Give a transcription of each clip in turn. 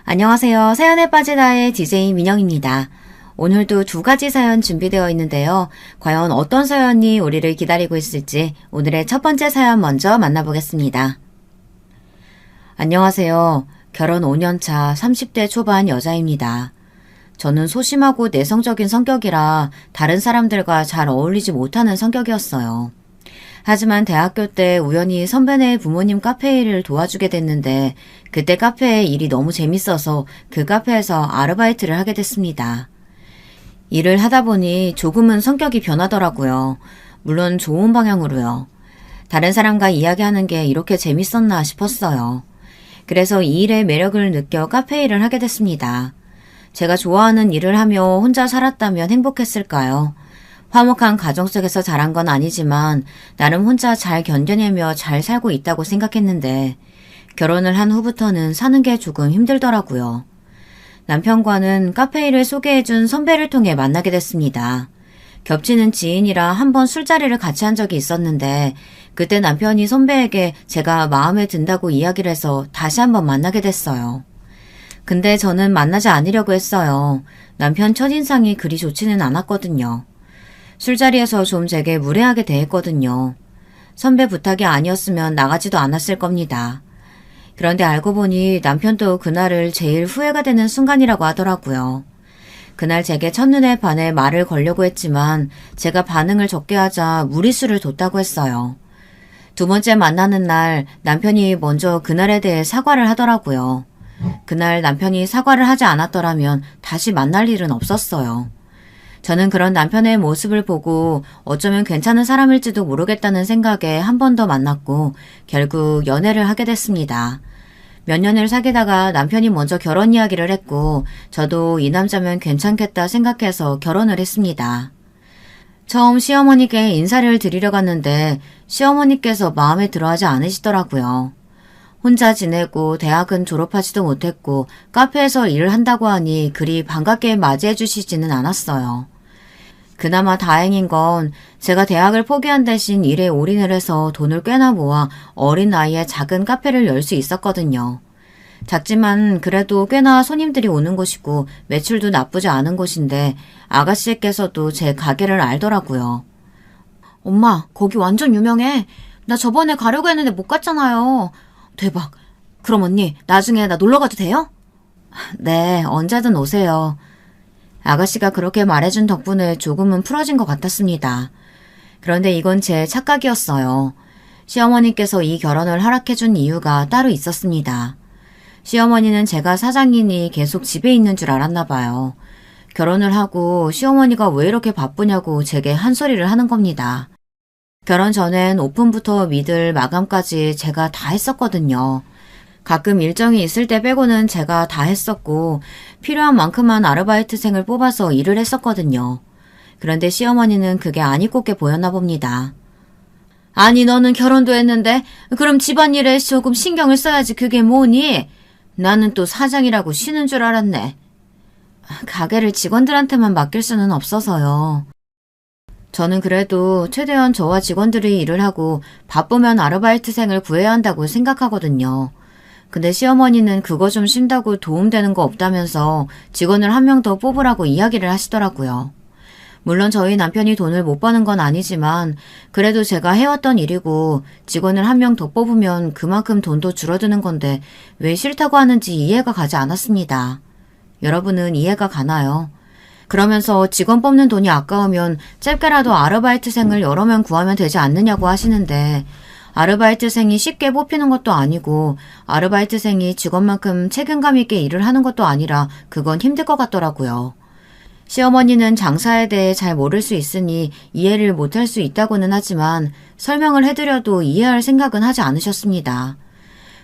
안녕하세요. 사연에 빠지다의 DJ 민영입니다. 오늘도 두 가지 사연 준비되어 있는데요. 과연 어떤 사연이 우리를 기다리고 있을지 오늘의 첫 번째 사연 먼저 만나보겠습니다. 안녕하세요. 결혼 5년차 30대 초반 여자입니다. 저는 소심하고 내성적인 성격이라 다른 사람들과 잘 어울리지 못하는 성격이었어요. 하지만 대학교 때 우연히 선배네 부모님 카페 일을 도와주게 됐는데 그때 카페에 일이 너무 재밌어서 그 카페에서 아르바이트를 하게 됐습니다. 일을 하다 보니 조금은 성격이 변하더라고요. 물론 좋은 방향으로요. 다른 사람과 이야기하는 게 이렇게 재밌었나 싶었어요. 그래서 이 일의 매력을 느껴 카페 일을 하게 됐습니다. 제가 좋아하는 일을 하며 혼자 살았다면 행복했을까요? 화목한 가정 속에서 자란 건 아니지만 나름 혼자 잘 견뎌내며 잘 살고 있다고 생각했는데 결혼을 한 후부터는 사는 게 조금 힘들더라고요. 남편과는 카페 일을 소개해준 선배를 통해 만나게 됐습니다. 겹치는 지인이라 한번 술자리를 같이 한 적이 있었는데 그때 남편이 선배에게 제가 마음에 든다고 이야기를 해서 다시 한번 만나게 됐어요. 근데 저는 만나지 않으려고 했어요. 남편 첫인상이 그리 좋지는 않았거든요. 술자리에서 좀 제게 무례하게 대했거든요. 선배 부탁이 아니었으면 나가지도 않았을 겁니다. 그런데 알고 보니 남편도 그날을 제일 후회가 되는 순간이라고 하더라고요. 그날 제게 첫눈에 반해 말을 걸려고 했지만 제가 반응을 적게 하자 무리수를 뒀다고 했어요. 두 번째 만나는 날 남편이 먼저 그날에 대해 사과를 하더라고요. 그날 남편이 사과를 하지 않았더라면 다시 만날 일은 없었어요. 저는 그런 남편의 모습을 보고 어쩌면 괜찮은 사람일지도 모르겠다는 생각에 한 번 더 만났고 결국 연애를 하게 됐습니다. 몇 년을 사귀다가 남편이 먼저 결혼 이야기를 했고 저도 이 남자면 괜찮겠다 생각해서 결혼을 했습니다. 처음 시어머니께 인사를 드리러 갔는데 시어머니께서 마음에 들어하지 않으시더라고요. 혼자 지내고 대학은 졸업하지도 못했고 카페에서 일을 한다고 하니 그리 반갑게 맞이해 주시지는 않았어요. 그나마 다행인 건 제가 대학을 포기한 대신 일에 올인을 해서 돈을 꽤나 모아 어린 나이에 작은 카페를 열 수 있었거든요. 작지만 그래도 꽤나 손님들이 오는 곳이고 매출도 나쁘지 않은 곳인데 아가씨께서도 제 가게를 알더라고요. 엄마, 거기 완전 유명해. 나 저번에 가려고 했는데 못 갔잖아요. 대박. 그럼 언니, 나중에 나 놀러 가도 돼요? 네, 언제든 오세요. 아가씨가 그렇게 말해준 덕분에 조금은 풀어진 것 같았습니다. 그런데 이건 제 착각이었어요. 시어머니께서 이 결혼을 허락해준 이유가 따로 있었습니다. 시어머니는 제가 사장이니 계속 집에 있는 줄 알았나 봐요. 결혼을 하고 시어머니가 왜 이렇게 바쁘냐고 제게 한 소리를 하는 겁니다. 결혼 전엔 오픈부터 미들 마감까지 제가 다 했었거든요. 가끔 일정이 있을 때 빼고는 제가 다 했었고 필요한 만큼만 아르바이트생을 뽑아서 일을 했었거든요. 그런데 시어머니는 그게 안 이꼽게 보였나 봅니다. 아니 너는 결혼도 했는데 그럼 집안일에 조금 신경을 써야지 그게 뭐니? 나는 또 사장이라고 쉬는 줄 알았네. 가게를 직원들한테만 맡길 수는 없어서요. 저는 그래도 최대한 저와 직원들이 일을 하고 바쁘면 아르바이트생을 구해야 한다고 생각하거든요. 근데 시어머니는 그거 좀 쉰다고 도움되는 거 없다면서 직원을 한 명 더 뽑으라고 이야기를 하시더라고요. 물론 저희 남편이 돈을 못 버는 건 아니지만 그래도 제가 해왔던 일이고 직원을 한 명 더 뽑으면 그만큼 돈도 줄어드는 건데 왜 싫다고 하는지 이해가 가지 않았습니다. 여러분은 이해가 가나요? 그러면서 직원 뽑는 돈이 아까우면 짧게라도 아르바이트생을 여러 명 구하면 되지 않느냐고 하시는데 아르바이트생이 쉽게 뽑히는 것도 아니고 아르바이트생이 직원만큼 책임감 있게 일을 하는 것도 아니라 그건 힘들 것 같더라고요. 시어머니는 장사에 대해 잘 모를 수 있으니 이해를 못할 수 있다고는 하지만 설명을 해드려도 이해할 생각은 하지 않으셨습니다.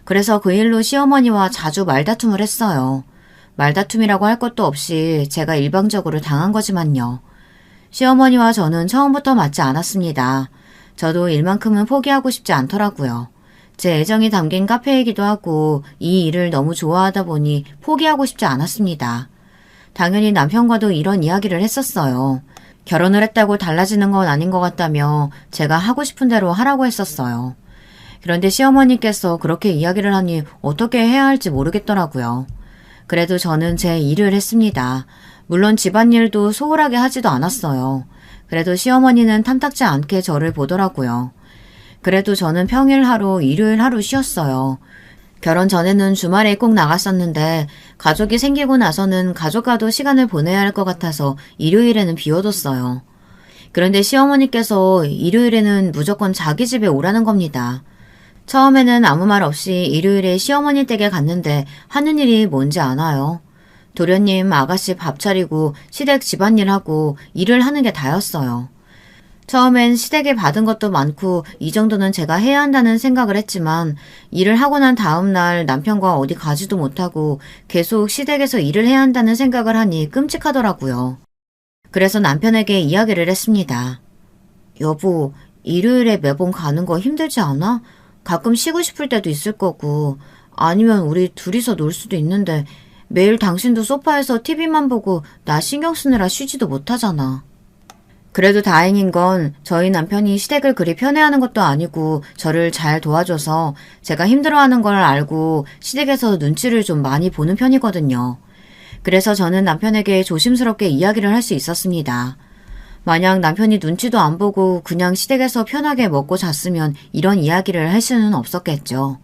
그래서 그 일로 시어머니와 자주 말다툼을 했어요. 말다툼이라고 할 것도 없이 제가 일방적으로 당한 거지만요. 시어머니와 저는 처음부터 맞지 않았습니다. 저도 일만큼은 포기하고 싶지 않더라고요. 제 애정이 담긴 카페이기도 하고 이 일을 너무 좋아하다 보니 포기하고 싶지 않았습니다. 당연히 남편과도 이런 이야기를 했었어요. 결혼을 했다고 달라지는 건 아닌 것 같다며 제가 하고 싶은 대로 하라고 했었어요. 그런데 시어머니께서 그렇게 이야기를 하니 어떻게 해야 할지 모르겠더라고요. 그래도 저는 제 일을 했습니다. 물론 집안일도 소홀하게 하지도 않았어요. 그래도 시어머니는 탐탁지 않게 저를 보더라고요. 그래도 저는 평일 하루, 일요일 하루 쉬었어요. 결혼 전에는 주말에 꼭 나갔었는데 가족이 생기고 나서는 가족과도 시간을 보내야 할 것 같아서 일요일에는 비워뒀어요. 그런데 시어머니께서 일요일에는 무조건 자기 집에 오라는 겁니다. 처음에는 아무 말 없이 일요일에 시어머니 댁에 갔는데 하는 일이 뭔지 아나요? 도련님, 아가씨 밥 차리고 시댁 집안일하고 일을 하는 게 다였어요. 처음엔 시댁에 받은 것도 많고 이 정도는 제가 해야 한다는 생각을 했지만 일을 하고 난 다음 날 남편과 어디 가지도 못하고 계속 시댁에서 일을 해야 한다는 생각을 하니 끔찍하더라고요. 그래서 남편에게 이야기를 했습니다. 여보, 일요일에 매번 가는 거 힘들지 않아? 가끔 쉬고 싶을 때도 있을 거고 아니면 우리 둘이서 놀 수도 있는데 매일 당신도 소파에서 TV만 보고 나 신경 쓰느라 쉬지도 못하잖아. 그래도 다행인 건 저희 남편이 시댁을 그리 편애하는 것도 아니고 저를 잘 도와줘서 제가 힘들어하는 걸 알고 시댁에서 눈치를 좀 많이 보는 편이거든요. 그래서 저는 남편에게 조심스럽게 이야기를 할 수 있었습니다. 만약 남편이 눈치도 안 보고 그냥 시댁에서 편하게 먹고 잤으면 이런 이야기를 할 수는 없었겠죠.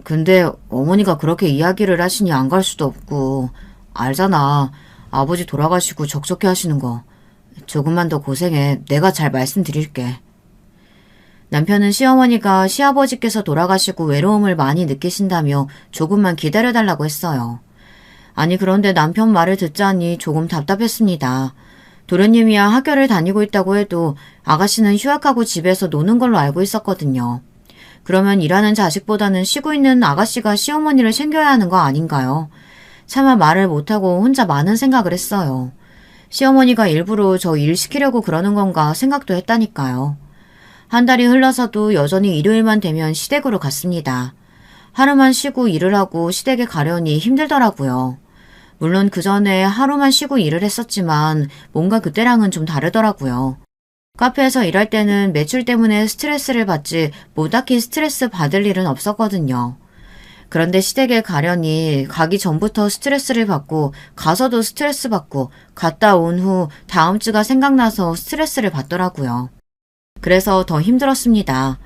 근데 어머니가 그렇게 이야기를 하시니 안 갈 수도 없고 알잖아. 아버지 돌아가시고 적적해 하시는 거. 조금만 더 고생해. 내가 잘 말씀드릴게. 남편은 시어머니가 시아버지께서 돌아가시고 외로움을 많이 느끼신다며 조금만 기다려달라고 했어요. 아니 그런데 남편 말을 듣자니 조금 답답했습니다. 도련님이야 학교를 다니고 있다고 해도 아가씨는 휴학하고 집에서 노는 걸로 알고 있었거든요. 그러면 일하는 자식보다는 쉬고 있는 아가씨가 시어머니를 챙겨야 하는 거 아닌가요? 차마 말을 못하고 혼자 많은 생각을 했어요. 시어머니가 일부러 저 일 시키려고 그러는 건가 생각도 했다니까요. 한 달이 흘러서도 여전히 일요일만 되면 시댁으로 갔습니다. 하루만 쉬고 일을 하고 시댁에 가려니 힘들더라고요. 물론 그 전에 하루만 쉬고 일을 했었지만 뭔가 그때랑은 좀 다르더라고요. 카페에서 일할 때는 매출 때문에 스트레스를 받지 뭐 딱히 스트레스 받을 일은 없었거든요. 그런데 시댁에 가려니 가기 전부터 스트레스를 받고 가서도 스트레스 받고 갔다 온 후 다음 주가 생각나서 스트레스를 받더라고요. 그래서 더 힘들었습니다.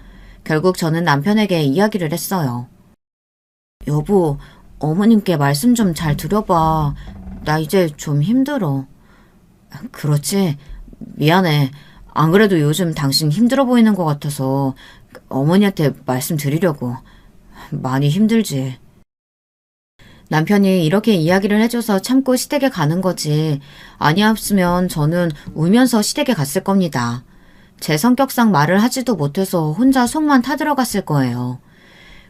결국 저는 남편에게 이야기를 했어요. 여보, 어머님께 말씀 좀 잘 드려봐. 나 이제 좀 힘들어. 그렇지? 미안해. 안 그래도 요즘 당신 힘들어 보이는 것 같아서 어머니한테 말씀드리려고. 많이 힘들지. 남편이 이렇게 이야기를 해줘서 참고 시댁에 가는 거지. 아니었으면 저는 울면서 시댁에 갔을 겁니다. 제 성격상 말을 하지도 못해서 혼자 속만 타들어갔을 거예요.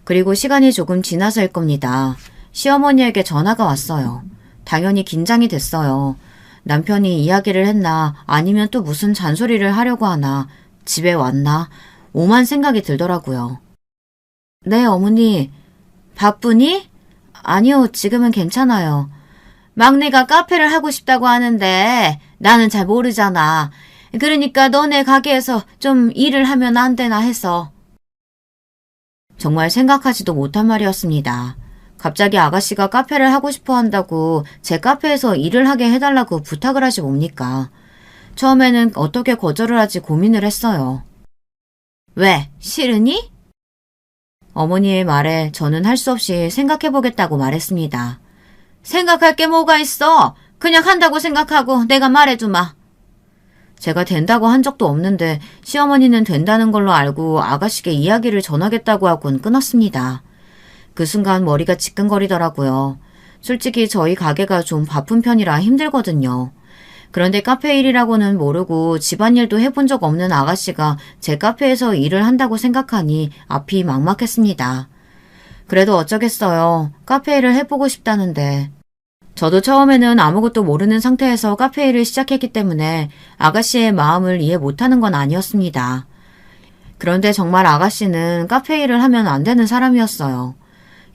그리고 시간이 조금 지나서일 겁니다. 시어머니에게 전화가 왔어요. 당연히 긴장이 됐어요. 남편이 이야기를 했나 아니면 또 무슨 잔소리를 하려고 하나 집에 왔나 오만 생각이 들더라고요. 네, 어머니. 바쁘니? 아니요, 지금은 괜찮아요. 막내가 카페를 하고 싶다고 하는데 나는 잘 모르잖아. 그러니까 너네 가게에서 좀 일을 하면 안 되나 해서. 정말 생각하지도 못한 말이었습니다. 갑자기 아가씨가 카페를 하고 싶어 한다고 제 카페에서 일을 하게 해달라고 부탁을 하지 뭡니까? 처음에는 어떻게 거절을 하지 고민을 했어요. 왜? 싫으니? 어머니의 말에 저는 할 수 없이 생각해보겠다고 말했습니다. 생각할 게 뭐가 있어? 그냥 한다고 생각하고 내가 말해주마. 제가 된다고 한 적도 없는데 시어머니는 된다는 걸로 알고 아가씨께 이야기를 전하겠다고 하곤 끊었습니다. 그 순간 머리가 지끈거리더라고요. 솔직히 저희 가게가 좀 바쁜 편이라 힘들거든요. 그런데 카페 일이라고는 모르고 집안일도 해본 적 없는 아가씨가 제 카페에서 일을 한다고 생각하니 앞이 막막했습니다. 그래도 어쩌겠어요. 카페 일을 해보고 싶다는데. 저도 처음에는 아무것도 모르는 상태에서 카페 일을 시작했기 때문에 아가씨의 마음을 이해 못하는 건 아니었습니다. 그런데 정말 아가씨는 카페 일을 하면 안 되는 사람이었어요.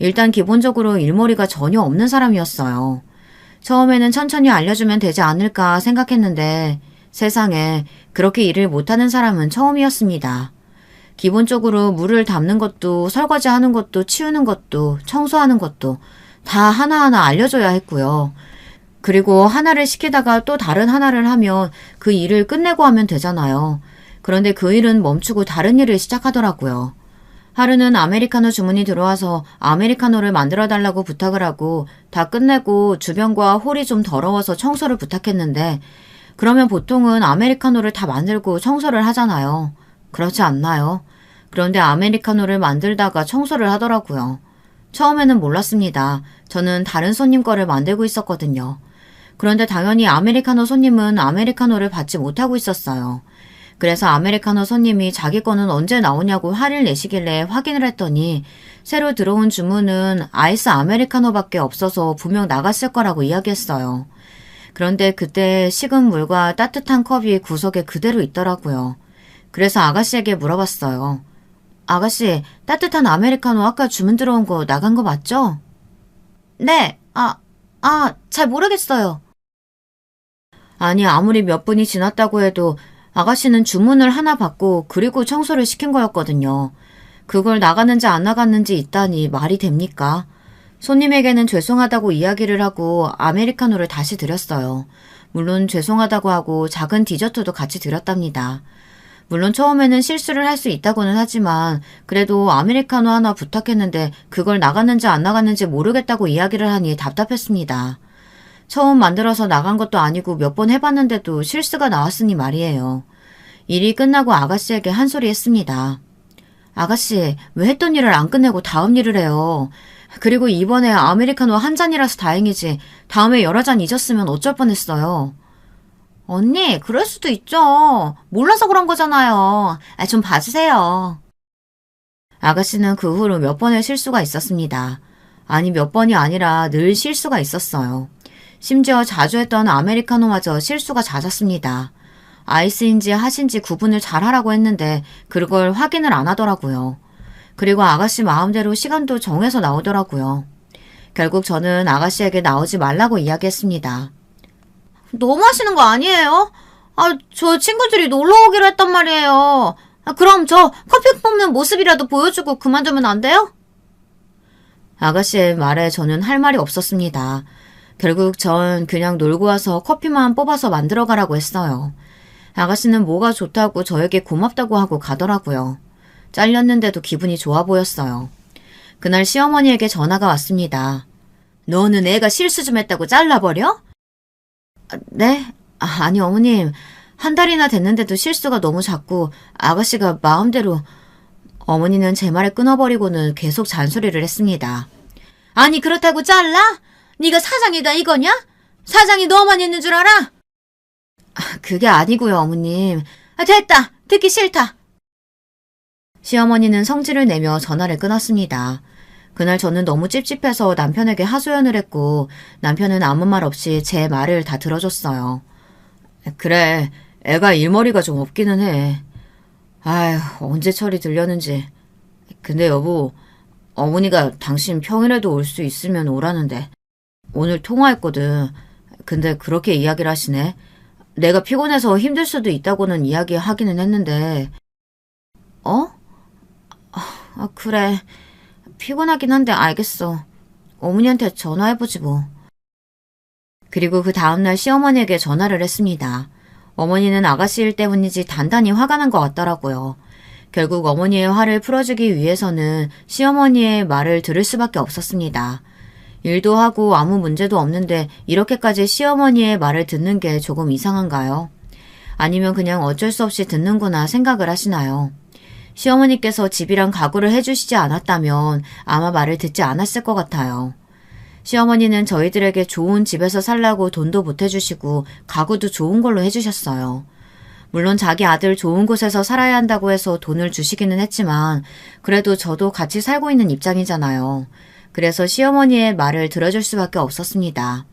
일단 기본적으로 일머리가 전혀 없는 사람이었어요. 처음에는 천천히 알려주면 되지 않을까 생각했는데 세상에 그렇게 일을 못하는 사람은 처음이었습니다. 기본적으로 물을 담는 것도 설거지하는 것도 치우는 것도 청소하는 것도 다 하나하나 알려줘야 했고요. 그리고 하나를 시키다가 또 다른 하나를 하면 그 일을 끝내고 하면 되잖아요. 그런데 그 일은 멈추고 다른 일을 시작하더라고요. 하루는 아메리카노 주문이 들어와서 아메리카노를 만들어 달라고 부탁을 하고 다 끝내고 주변과 홀이 좀 더러워서 청소를 부탁했는데 그러면 보통은 아메리카노를 다 만들고 청소를 하잖아요. 그렇지 않나요? 그런데 아메리카노를 만들다가 청소를 하더라고요. 처음에는 몰랐습니다. 저는 다른 손님 거를 만들고 있었거든요. 그런데 당연히 아메리카노 손님은 아메리카노를 받지 못하고 있었어요. 그래서 아메리카노 손님이 자기 거는 언제 나오냐고 화를 내시길래 확인을 했더니 새로 들어온 주문은 아이스 아메리카노밖에 없어서 분명 나갔을 거라고 이야기했어요. 그런데 그때 식은 물과 따뜻한 컵이 구석에 그대로 있더라고요. 그래서 아가씨에게 물어봤어요. 아가씨, 따뜻한 아메리카노 아까 주문 들어온 거 나간 거 맞죠? 네, 잘 모르겠어요. 아니, 아무리 몇 분이 지났다고 해도 아가씨는 주문을 하나 받고 그리고 청소를 시킨 거였거든요. 그걸 나갔는지 안 나갔는지 있다니 말이 됩니까? 손님에게는 죄송하다고 이야기를 하고 아메리카노를 다시 드렸어요. 물론 죄송하다고 하고 작은 디저트도 같이 드렸답니다. 물론 처음에는 실수를 할 수 있다고는 하지만 그래도 아메리카노 하나 부탁했는데 그걸 나갔는지 안 나갔는지 모르겠다고 이야기를 하니 답답했습니다. 처음 만들어서 나간 것도 아니고 몇 번 해봤는데도 실수가 나왔으니 말이에요. 일이 끝나고 아가씨에게 한 소리 했습니다. 아가씨, 왜 했던 일을 안 끝내고 다음 일을 해요? 그리고 이번에 아메리카노 한 잔이라서 다행이지 다음에 여러 잔 잊었으면 어쩔 뻔했어요. 언니, 그럴 수도 있죠. 몰라서 그런 거잖아요. 좀 봐주세요. 아가씨는 그 후로 몇 번의 실수가 있었습니다. 아니, 몇 번이 아니라 늘 실수가 있었어요. 심지어 자주 했던 아메리카노마저 실수가 잦았습니다. 아이스인지 핫인지 구분을 잘 하라고 했는데 그걸 확인을 안 하더라고요. 그리고 아가씨 마음대로 시간도 정해서 나오더라고요. 결국 저는 아가씨에게 나오지 말라고 이야기했습니다. 너무 하시는 거 아니에요? 저 친구들이 놀러 오기로 했단 말이에요. 그럼 저 커피 뽑는 모습이라도 보여주고 그만두면 안 돼요? 아가씨의 말에 저는 할 말이 없었습니다. 결국 전 그냥 놀고 와서 커피만 뽑아서 만들어 가라고 했어요. 아가씨는 뭐가 좋다고 저에게 고맙다고 하고 가더라고요. 잘렸는데도 기분이 좋아 보였어요. 그날 시어머니에게 전화가 왔습니다. 너는 애가 실수 좀 했다고 잘라버려? 네? 아니 어머님, 한 달이나 됐는데도 실수가 너무 잦고 아가씨가 마음대로... 어머니는 제 말을 끊어버리고는 계속 잔소리를 했습니다. 아니 그렇다고 잘라? 네가 사장이다 이거냐? 사장이 너만 있는 줄 알아? 그게 아니고요 어머님. 됐다. 듣기 싫다. 시어머니는 성질을 내며 전화를 끊었습니다. 그날 저는 너무 찝찝해서 남편에게 하소연을 했고 남편은 아무 말 없이 제 말을 다 들어줬어요. 그래, 애가 일머리가 좀 없기는 해. 아휴, 언제 철이 들렸는지. 근데 여보, 어머니가 당신 평일에도 올 수 있으면 오라는데 오늘 통화했거든. 근데 그렇게 이야기를 하시네. 내가 피곤해서 힘들 수도 있다고는 이야기하기는 했는데. 그래. 피곤하긴 한데 알겠어. 어머니한테 전화해보지 뭐. 그리고 그 다음날 시어머니에게 전화를 했습니다. 어머니는 아가씨 일 때문인지 단단히 화가 난 것 같더라고요. 결국 어머니의 화를 풀어주기 위해서는 시어머니의 말을 들을 수밖에 없었습니다. 일도 하고 아무 문제도 없는데 이렇게까지 시어머니의 말을 듣는 게 조금 이상한가요? 아니면 그냥 어쩔 수 없이 듣는구나 생각을 하시나요? 시어머니께서 집이랑 가구를 해주시지 않았다면 아마 말을 듣지 않았을 것 같아요. 시어머니는 저희들에게 좋은 집에서 살라고 돈도 보태주시고 가구도 좋은 걸로 해주셨어요. 물론 자기 아들 좋은 곳에서 살아야 한다고 해서 돈을 주시기는 했지만 그래도 저도 같이 살고 있는 입장이잖아요. 그래서 시어머니의 말을 들어줄 수밖에 없었습니다.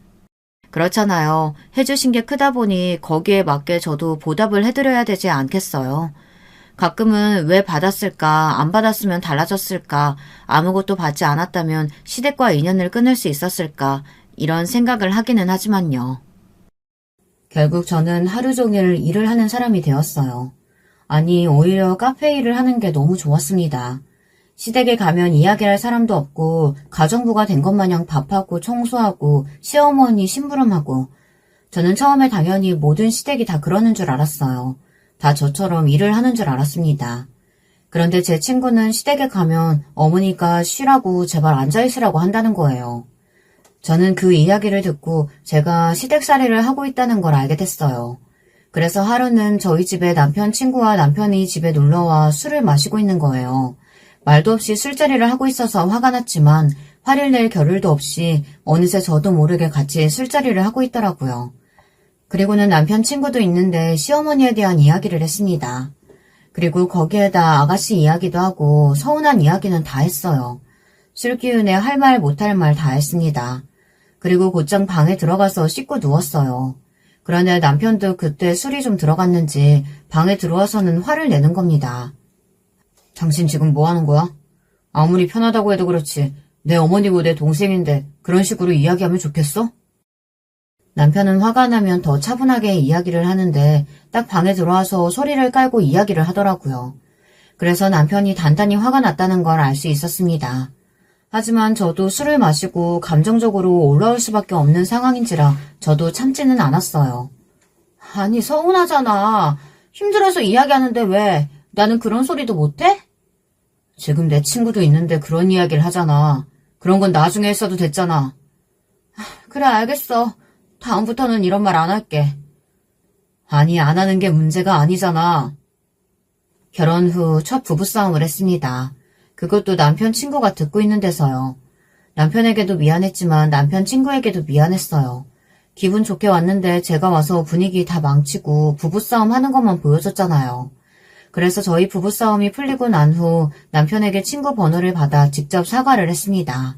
그렇잖아요. 해주신 게 크다 보니 거기에 맞게 저도 보답을 해드려야 되지 않겠어요. 가끔은 왜 받았을까, 안 받았으면 달라졌을까, 아무것도 받지 않았다면 시댁과 인연을 끊을 수 있었을까, 이런 생각을 하기는 하지만요. 결국 저는 하루 종일 일을 하는 사람이 되었어요. 아니, 오히려 카페 일을 하는 게 너무 좋았습니다. 시댁에 가면 이야기할 사람도 없고 가정부가 된 것 마냥 밥하고 청소하고 시어머니 심부름하고 저는 처음에 당연히 모든 시댁이 다 그러는 줄 알았어요. 다 저처럼 일을 하는 줄 알았습니다. 그런데 제 친구는 시댁에 가면 어머니가 쉬라고 제발 앉아있으라고 한다는 거예요. 저는 그 이야기를 듣고 제가 시댁살이를 하고 있다는 걸 알게 됐어요. 그래서 하루는 저희 집에 남편 친구와 남편이 집에 놀러와 술을 마시고 있는 거예요. 말도 없이 술자리를 하고 있어서 화가 났지만 화를 낼 겨를도 없이 어느새 저도 모르게 같이 술자리를 하고 있더라고요. 그리고는 남편 친구도 있는데 시어머니에 대한 이야기를 했습니다. 그리고 거기에다 아가씨 이야기도 하고 서운한 이야기는 다 했어요. 술 기운에 할 말 못할 말 다 했습니다. 그리고 곧장 방에 들어가서 씻고 누웠어요. 그런데 남편도 그때 술이 좀 들어갔는지 방에 들어와서는 화를 내는 겁니다. 당신 지금 뭐 하는 거야? 아무리 편하다고 해도 그렇지 내 어머니고 내 동생인데 그런 식으로 이야기하면 좋겠어? 남편은 화가 나면 더 차분하게 이야기를 하는데 딱 방에 들어와서 소리를 깔고 이야기를 하더라고요. 그래서 남편이 단단히 화가 났다는 걸 알 수 있었습니다. 하지만 저도 술을 마시고 감정적으로 올라올 수밖에 없는 상황인지라 저도 참지는 않았어요. 아니 서운하잖아. 힘들어서 이야기하는데 왜 나는 그런 소리도 못해? 지금 내 친구도 있는데 그런 이야기를 하잖아. 그런 건 나중에 했어도 됐잖아. 그래 알겠어. 다음부터는 이런 말 안 할게. 아니 안 하는 게 문제가 아니잖아. 결혼 후 첫 부부싸움을 했습니다. 그것도 남편 친구가 듣고 있는 데서요. 남편에게도 미안했지만 남편 친구에게도 미안했어요. 기분 좋게 왔는데 제가 와서 분위기 다 망치고 부부싸움 하는 것만 보여줬잖아요. 그래서 저희 부부싸움이 풀리고 난 후 남편에게 친구 번호를 받아 직접 사과를 했습니다.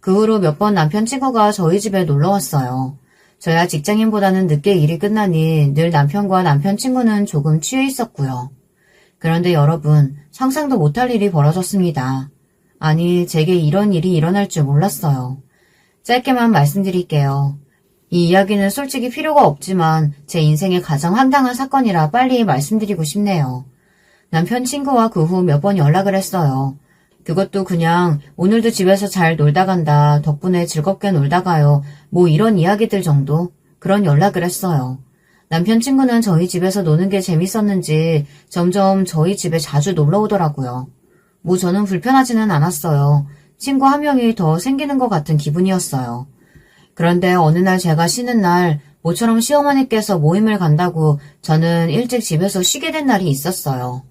그 후로 몇 번 남편 친구가 저희 집에 놀러 왔어요. 저야 직장인보다는 늦게 일이 끝나니 늘 남편과 남편 친구는 조금 취해 있었고요. 그런데 여러분, 상상도 못할 일이 벌어졌습니다. 아니, 제게 이런 일이 일어날 줄 몰랐어요. 짧게만 말씀드릴게요. 이 이야기는 솔직히 필요가 없지만 제 인생의 가장 황당한 사건이라 빨리 말씀드리고 싶네요. 남편 친구와 그 후 몇 번 연락을 했어요. 그것도 그냥 오늘도 집에서 잘 놀다 간다, 덕분에 즐겁게 놀다 가요, 뭐 이런 이야기들 정도 그런 연락을 했어요. 남편 친구는 저희 집에서 노는 게 재밌었는지 점점 저희 집에 자주 놀러 오더라고요. 뭐 저는 불편하지는 않았어요. 친구 한 명이 더 생기는 것 같은 기분이었어요. 그런데 어느 날 제가 쉬는 날 모처럼 시어머니께서 모임을 간다고 저는 일찍 집에서 쉬게 된 날이 있었어요.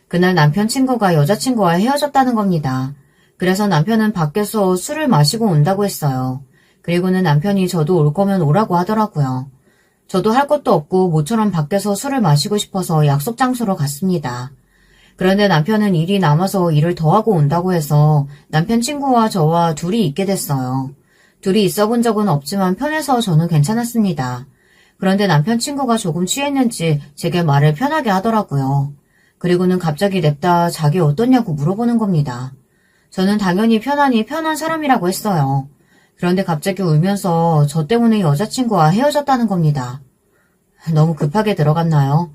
그날 남편 친구가 여자친구와 헤어졌다는 겁니다. 그래서 남편은 밖에서 술을 마시고 온다고 했어요. 그리고는 남편이 저도 올 거면 오라고 하더라고요. 저도 할 것도 없고 모처럼 밖에서 술을 마시고 싶어서 약속 장소로 갔습니다. 그런데 남편은 일이 남아서 일을 더 하고 온다고 해서 남편 친구와 저와 둘이 있게 됐어요. 둘이 있어 본 적은 없지만 편해서 저는 괜찮았습니다. 그런데 남편 친구가 조금 취했는지 제게 말을 편하게 하더라고요. 그리고는 갑자기 냅다 자기 어떠냐고 물어보는 겁니다. 저는 당연히 편하니 편한 사람이라고 했어요. 그런데 갑자기 울면서 저 때문에 여자친구와 헤어졌다는 겁니다. 너무 급하게 들어갔나요?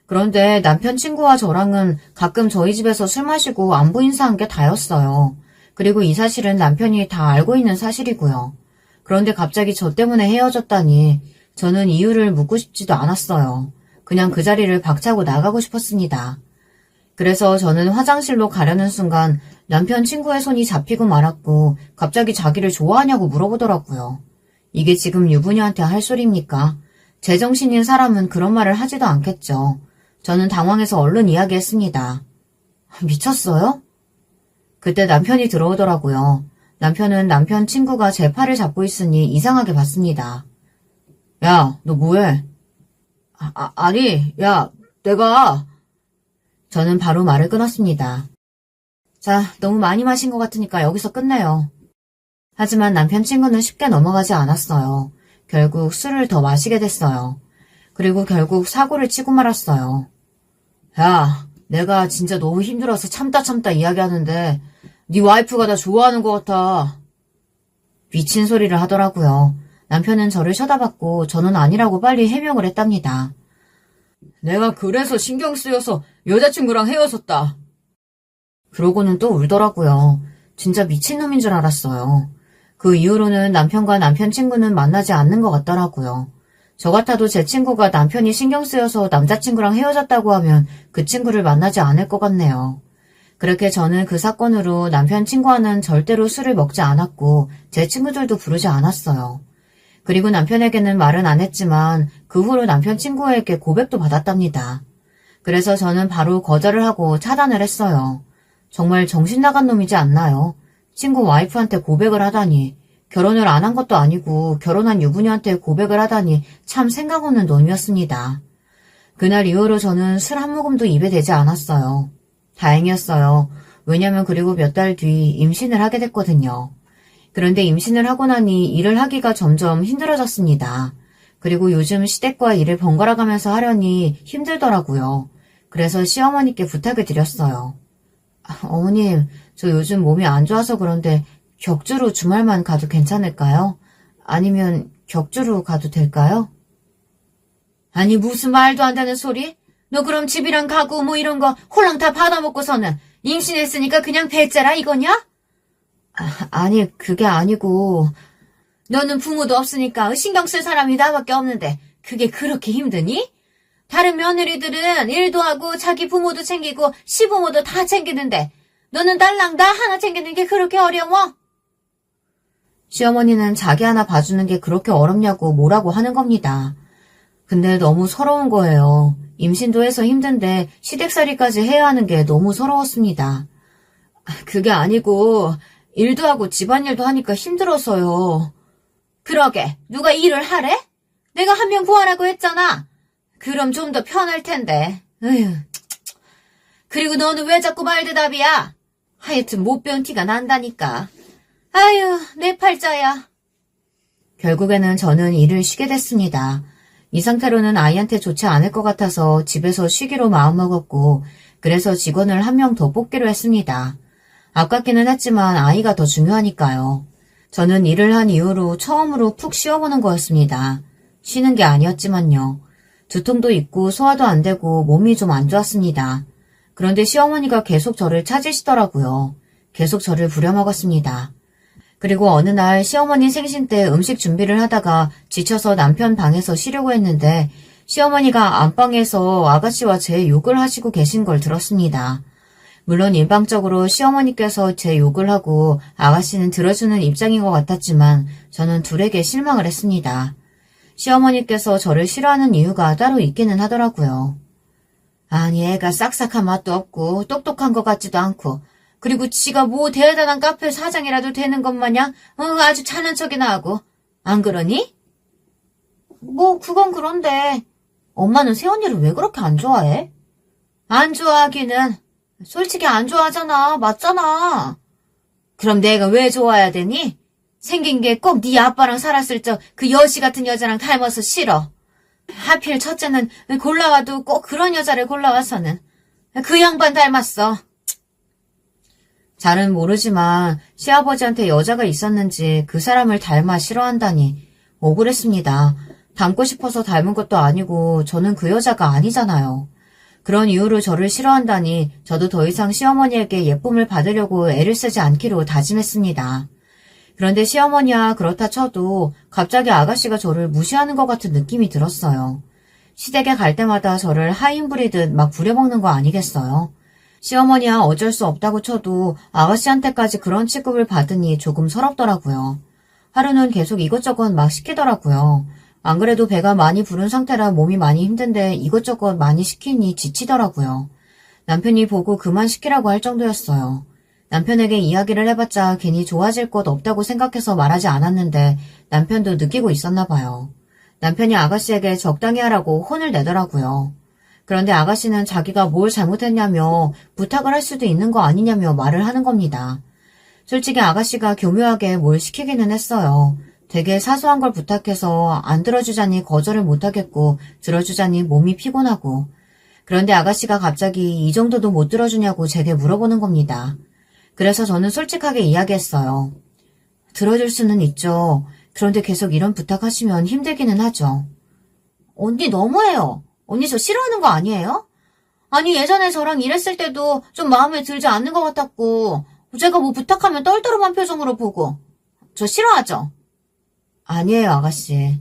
그런데 남편 친구와 저랑은 가끔 저희 집에서 술 마시고 안부 인사한 게 다였어요. 그리고 이 사실은 남편이 다 알고 있는 사실이고요. 그런데 갑자기 저 때문에 헤어졌다니 저는 이유를 묻고 싶지도 않았어요. 그냥 그 자리를 박차고 나가고 싶었습니다. 그래서 저는 화장실로 가려는 순간 남편 친구의 손이 잡히고 말았고 갑자기 자기를 좋아하냐고 물어보더라고요. 이게 지금 유부녀한테 할 소리입니까? 제정신인 사람은 그런 말을 하지도 않겠죠. 저는 당황해서 얼른 이야기했습니다. 미쳤어요? 그때 남편이 들어오더라고요. 남편은 남편 친구가 제 팔을 잡고 있으니 이상하게 봤습니다. 야, 너 뭐해? 아니, 야, 내가... 저는 바로 말을 끊었습니다. 자, 너무 많이 마신 것 같으니까 여기서 끝내요. 하지만 남편 친구는 쉽게 넘어가지 않았어요. 결국 술을 더 마시게 됐어요. 그리고 결국 사고를 치고 말았어요. 야, 내가 진짜 너무 힘들어서 참다 이야기하는데 네 와이프가 나 좋아하는 것 같아. 미친 소리를 하더라고요. 남편은 저를 쳐다봤고 저는 아니라고 빨리 해명을 했답니다. 내가 그래서 신경 쓰여서 여자친구랑 헤어졌다. 그러고는 또 울더라고요. 진짜 미친놈인 줄 알았어요. 그 이후로는 남편과 남편 친구는 만나지 않는 것 같더라고요. 저 같아도 제 친구가 남편이 신경 쓰여서 남자친구랑 헤어졌다고 하면 그 친구를 만나지 않을 것 같네요. 그렇게 저는 그 사건으로 남편 친구와는 절대로 술을 먹지 않았고 제 친구들도 부르지 않았어요. 그리고 남편에게는 말은 안 했지만 그 후로 남편 친구에게 고백도 받았답니다. 그래서 저는 바로 거절을 하고 차단을 했어요. 정말 정신 나간 놈이지 않나요? 친구 와이프한테 고백을 하다니, 결혼을 안 한 것도 아니고 결혼한 유부녀한테 고백을 하다니 참 생각 없는 놈이었습니다. 그날 이후로 저는 술 한 모금도 입에 대지 않았어요. 다행이었어요. 왜냐면 그리고 몇 달 뒤 임신을 하게 됐거든요. 그런데 임신을 하고 나니 일을 하기가 점점 힘들어졌습니다. 그리고 요즘 시댁과 일을 번갈아 가면서 하려니 힘들더라고요. 그래서 시어머니께 부탁을 드렸어요. 어머님, 저 요즘 몸이 안 좋아서 그런데 격주로 주말만 가도 괜찮을까요? 아니면 격주로 가도 될까요? 아니 무슨 말도 안 되는 소리? 너 그럼 집이랑 가구 뭐 이런 거 홀랑 다 받아먹고서는 임신했으니까 그냥 배째라 이거냐? 아니 그게 아니고 너는 부모도 없으니까 신경 쓸 사람이 나밖에 없는데 그게 그렇게 힘드니? 다른 며느리들은 일도 하고 자기 부모도 챙기고 시부모도 다 챙기는데 너는 딸랑 나 하나 챙기는 게 그렇게 어려워? 시어머니는 자기 하나 봐주는 게 그렇게 어렵냐고 뭐라고 하는 겁니다. 근데 너무 서러운 거예요. 임신도 해서 힘든데 시댁살이까지 해야 하는 게 너무 서러웠습니다. 그게 아니고 일도 하고 집안일도 하니까 힘들어서요. 그러게 누가 일을 하래? 내가 한 명 구하라고 했잖아. 그럼 좀 더 편할 텐데. 으휴. 그리고 너는 왜 자꾸 말대답이야? 하여튼 못 배운 티가 난다니까. 아유 내 팔자야. 결국에는 저는 일을 쉬게 됐습니다. 이 상태로는 아이한테 좋지 않을 것 같아서 집에서 쉬기로 마음먹었고 그래서 직원을 한 명 더 뽑기로 했습니다. 아깝기는 했지만 아이가 더 중요하니까요. 저는 일을 한 이후로 처음으로 푹 쉬어보는 거였습니다. 쉬는 게 아니었지만요. 두통도 있고 소화도 안 되고 몸이 좀 안 좋았습니다. 그런데 시어머니가 계속 저를 찾으시더라고요. 계속 저를 부려먹었습니다. 그리고 어느 날 시어머니 생신 때 음식 준비를 하다가 지쳐서 남편 방에서 쉬려고 했는데 시어머니가 안방에서 아가씨와 제 욕을 하시고 계신 걸 들었습니다. 물론 일방적으로 시어머니께서 제 욕을 하고 아가씨는 들어주는 입장인 것 같았지만 저는 둘에게 실망을 했습니다. 시어머니께서 저를 싫어하는 이유가 따로 있기는 하더라고요. 아니 애가 싹싹한 맛도 없고 똑똑한 것 같지도 않고 그리고 지가 뭐 대단한 카페 사장이라도 되는 것 마냥 아주 차는 척이나 하고 안 그러니? 뭐 그건 그런데 엄마는 새언니를 왜 그렇게 안 좋아해? 안 좋아하기는 솔직히 안 좋아하잖아. 맞잖아. 그럼 내가 왜 좋아해야 되니? 생긴 게 꼭 네 아빠랑 살았을 적 그 여시 같은 여자랑 닮아서 싫어. 하필 첫째는 골라와도 꼭 그런 여자를 골라와서는 그 양반 닮았어. 잘은 모르지만 시아버지한테 여자가 있었는지 그 사람을 닮아 싫어한다니 억울했습니다. 닮고 싶어서 닮은 것도 아니고 저는 그 여자가 아니잖아요. 그런 이유로 저를 싫어한다니 저도 더 이상 시어머니에게 예쁨을 받으려고 애를 쓰지 않기로 다짐했습니다. 그런데 시어머니야 그렇다 쳐도 갑자기 아가씨가 저를 무시하는 것 같은 느낌이 들었어요. 시댁에 갈 때마다 저를 하인 부리듯 막 부려먹는 거 아니겠어요? 시어머니야 어쩔 수 없다고 쳐도 아가씨한테까지 그런 취급을 받으니 조금 서럽더라고요. 하루는 계속 이것저것 막 시키더라고요. 안 그래도 배가 많이 부른 상태라 몸이 많이 힘든데 이것저것 많이 시키니 지치더라고요. 남편이 보고 그만 시키라고 할 정도였어요. 남편에게 이야기를 해봤자 괜히 좋아질 것 없다고 생각해서 말하지 않았는데 남편도 느끼고 있었나 봐요. 남편이 아가씨에게 적당히 하라고 혼을 내더라고요. 그런데 아가씨는 자기가 뭘 잘못했냐며 부탁을 할 수도 있는 거 아니냐며 말을 하는 겁니다. 솔직히 아가씨가 교묘하게 뭘 시키기는 했어요. 되게 사소한 걸 부탁해서 안 들어주자니 거절을 못하겠고 들어주자니 몸이 피곤하고 그런데 아가씨가 갑자기 이 정도도 못 들어주냐고 제게 물어보는 겁니다. 그래서 저는 솔직하게 이야기했어요. 들어줄 수는 있죠. 그런데 계속 이런 부탁하시면 힘들기는 하죠. 언니 너무해요. 언니 저 싫어하는 거 아니에요? 아니, 예전에 저랑 일했을 때도 좀 마음에 들지 않는 것 같았고, 제가 뭐 부탁하면 떨떠름한 표정으로 보고. 저 싫어하죠? 아니에요, 아가씨.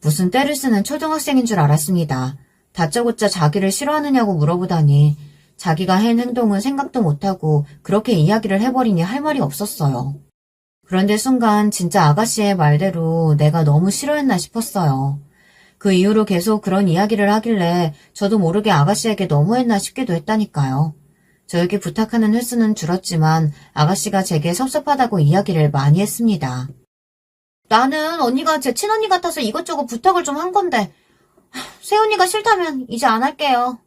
무슨 때를 쓰는 초등학생인 줄 알았습니다. 다짜고짜 자기를 싫어하느냐고 물어보다니 자기가 한 행동은 생각도 못하고 그렇게 이야기를 해버리니 할 말이 없었어요. 그런데 순간 진짜 아가씨의 말대로 내가 너무 싫어했나 싶었어요. 그 이후로 계속 그런 이야기를 하길래 저도 모르게 아가씨에게 너무했나 싶기도 했다니까요. 저에게 부탁하는 횟수는 줄었지만 아가씨가 제게 섭섭하다고 이야기를 많이 했습니다. 나는 언니가 제 친언니 같아서 이것저것 부탁을 좀 한 건데 새언니가 싫다면 이제 안 할게요.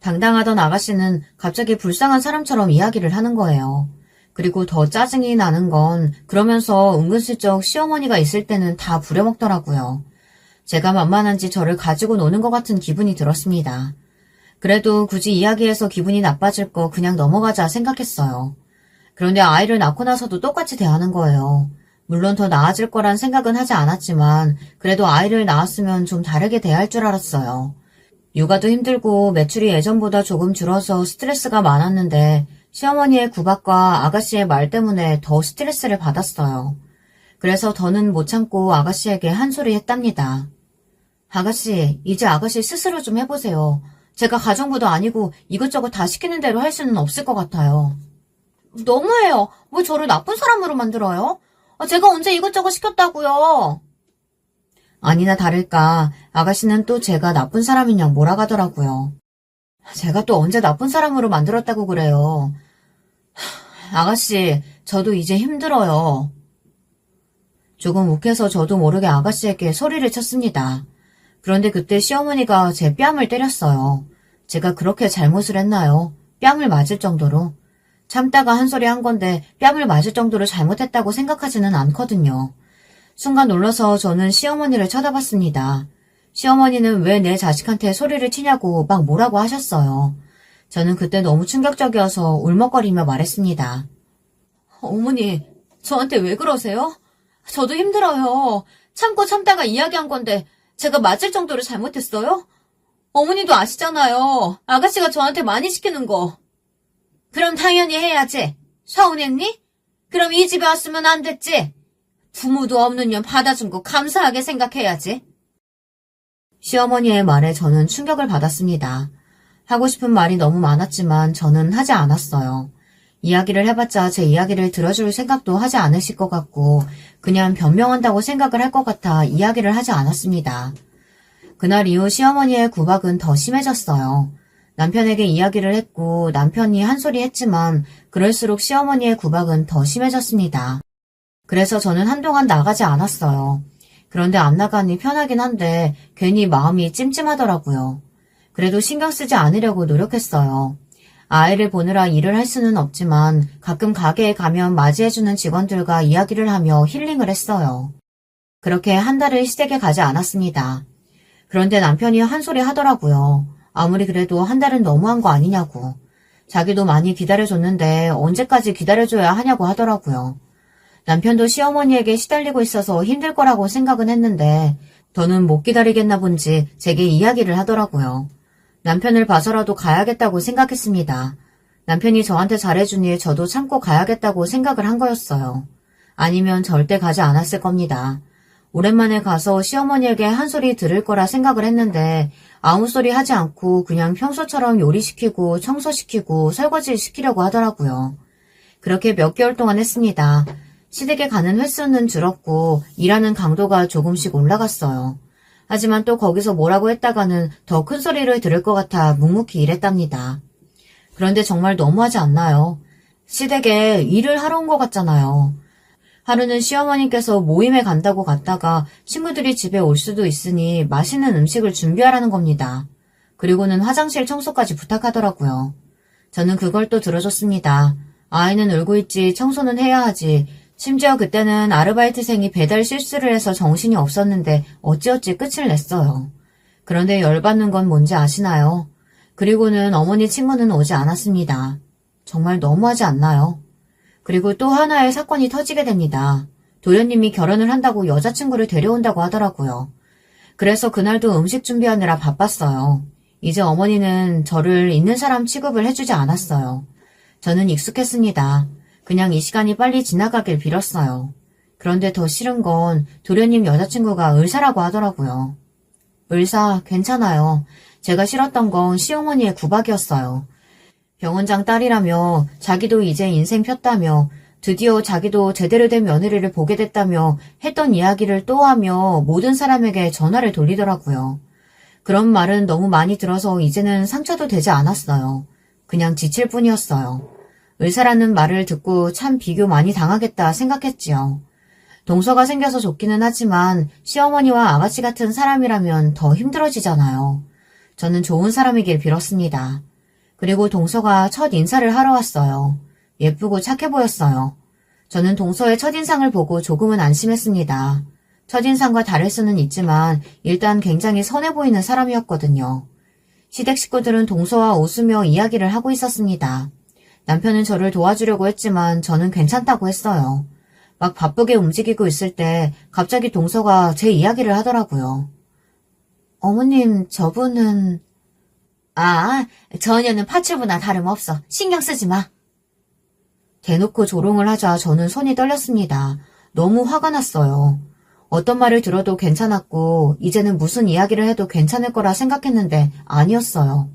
당당하던 아가씨는 갑자기 불쌍한 사람처럼 이야기를 하는 거예요. 그리고 더 짜증이 나는 건 그러면서 은근슬쩍 시어머니가 있을 때는 다 부려먹더라고요. 제가 만만한지 저를 가지고 노는 것 같은 기분이 들었습니다. 그래도 굳이 이야기해서 기분이 나빠질 거 그냥 넘어가자 생각했어요. 그런데 아이를 낳고 나서도 똑같이 대하는 거예요. 물론 더 나아질 거란 생각은 하지 않았지만 그래도 아이를 낳았으면 좀 다르게 대할 줄 알았어요. 육아도 힘들고 매출이 예전보다 조금 줄어서 스트레스가 많았는데 시어머니의 구박과 아가씨의 말 때문에 더 스트레스를 받았어요. 그래서 더는 못 참고 아가씨에게 한 소리 했답니다. 아가씨, 이제 아가씨 스스로 좀 해보세요. 제가 가정부도 아니고 이것저것 다 시키는 대로 할 수는 없을 것 같아요. 너무해요. 왜 저를 나쁜 사람으로 만들어요? 제가 언제 이것저것 시켰다고요? 아니나 다를까 아가씨는 또 제가 나쁜 사람이냐 몰아가더라고요. 제가 또 언제 나쁜 사람으로 만들었다고 그래요. 아가씨, 저도 이제 힘들어요. 조금 욱해서 저도 모르게 아가씨에게 소리를 쳤습니다. 그런데 그때 시어머니가 제 뺨을 때렸어요. 제가 그렇게 잘못을 했나요? 뺨을 맞을 정도로. 참다가 한 소리 한 건데 뺨을 맞을 정도로 잘못했다고 생각하지는 않거든요. 순간 놀라서 저는 시어머니를 쳐다봤습니다. 시어머니는 왜 내 자식한테 소리를 치냐고 막 뭐라고 하셨어요. 저는 그때 너무 충격적이어서 울먹거리며 말했습니다. 어머니, 저한테 왜 그러세요? 저도 힘들어요. 참고 참다가 이야기한 건데 제가 맞을 정도로 잘못했어요? 어머니도 아시잖아요. 아가씨가 저한테 많이 시키는 거. 그럼 당연히 해야지. 서운했니? 그럼 이 집에 왔으면 안 됐지. 부모도 없는 년 받아준 거 감사하게 생각해야지. 시어머니의 말에 저는 충격을 받았습니다. 하고 싶은 말이 너무 많았지만 저는 하지 않았어요. 이야기를 해봤자 제 이야기를 들어줄 생각도 하지 않으실 것 같고 그냥 변명한다고 생각을 할 것 같아 이야기를 하지 않았습니다. 그날 이후 시어머니의 구박은 더 심해졌어요. 남편에게 이야기를 했고 남편이 한 소리 했지만 그럴수록 시어머니의 구박은 더 심해졌습니다. 그래서 저는 한동안 나가지 않았어요. 그런데 안 나가니 편하긴 한데 괜히 마음이 찜찜하더라고요. 그래도 신경 쓰지 않으려고 노력했어요. 아이를 보느라 일을 할 수는 없지만 가끔 가게에 가면 맞이해주는 직원들과 이야기를 하며 힐링을 했어요. 그렇게 한 달을 시댁에 가지 않았습니다. 그런데 남편이 한 소리 하더라고요. 아무리 그래도 한 달은 너무한 거 아니냐고. 자기도 많이 기다려줬는데 언제까지 기다려줘야 하냐고 하더라고요. 남편도 시어머니에게 시달리고 있어서 힘들 거라고 생각은 했는데 더는 못 기다리겠나 본지 제게 이야기를 하더라고요. 남편을 봐서라도 가야겠다고 생각했습니다. 남편이 저한테 잘해주니 저도 참고 가야겠다고 생각을 한 거였어요. 아니면 절대 가지 않았을 겁니다. 오랜만에 가서 시어머니에게 한 소리 들을 거라 생각을 했는데 아무 소리 하지 않고 그냥 평소처럼 요리시키고 청소시키고 설거지 시키려고 하더라고요. 그렇게 몇 개월 동안 했습니다. 시댁에 가는 횟수는 줄었고 일하는 강도가 조금씩 올라갔어요. 하지만 또 거기서 뭐라고 했다가는 더 큰 소리를 들을 것 같아 묵묵히 일했답니다. 그런데 정말 너무하지 않나요? 시댁에 일을 하러 온 것 같잖아요. 하루는 시어머님께서 모임에 간다고 갔다가 친구들이 집에 올 수도 있으니 맛있는 음식을 준비하라는 겁니다. 그리고는 화장실 청소까지 부탁하더라고요. 저는 그걸 또 들어줬습니다. 아이는 울고 있지 청소는 해야 하지. 심지어 그때는 아르바이트생이 배달 실수를 해서 정신이 없었는데 어찌어찌 끝을 냈어요. 그런데 열받는 건 뭔지 아시나요? 그리고는 어머니 친구는 오지 않았습니다. 정말 너무하지 않나요? 그리고 또 하나의 사건이 터지게 됩니다. 도련님이 결혼을 한다고 여자친구를 데려온다고 하더라고요. 그래서 그날도 음식 준비하느라 바빴어요. 이제 어머니는 저를 있는 사람 취급을 해주지 않았어요. 저는 익숙했습니다. 그냥 이 시간이 빨리 지나가길 빌었어요. 그런데 더 싫은 건 도련님 여자친구가 의사라고 하더라고요. 의사, 괜찮아요. 제가 싫었던 건 시어머니의 구박이었어요. 병원장 딸이라며 자기도 이제 인생 폈다며 드디어 자기도 제대로 된 며느리를 보게 됐다며 했던 이야기를 또 하며 모든 사람에게 전화를 돌리더라고요. 그런 말은 너무 많이 들어서 이제는 상처도 되지 않았어요. 그냥 지칠 뿐이었어요. 의사라는 말을 듣고 참 비교 많이 당하겠다 생각했지요. 동서가 생겨서 좋기는 하지만 시어머니와 아가씨 같은 사람이라면 더 힘들어지잖아요. 저는 좋은 사람이길 빌었습니다. 그리고 동서가 첫 인사를 하러 왔어요. 예쁘고 착해 보였어요. 저는 동서의 첫인상을 보고 조금은 안심했습니다. 첫인상과 다를 수는 있지만 일단 굉장히 선해 보이는 사람이었거든요. 시댁 식구들은 동서와 웃으며 이야기를 하고 있었습니다. 남편은 저를 도와주려고 했지만 저는 괜찮다고 했어요. 막 바쁘게 움직이고 있을 때 갑자기 동서가 제 이야기를 하더라고요. 어머님, 저분은... 전혀는 파출부나 다름없어. 신경 쓰지 마. 대놓고 조롱을 하자 저는 손이 떨렸습니다. 너무 화가 났어요. 어떤 말을 들어도 괜찮았고 이제는 무슨 이야기를 해도 괜찮을 거라 생각했는데 아니었어요.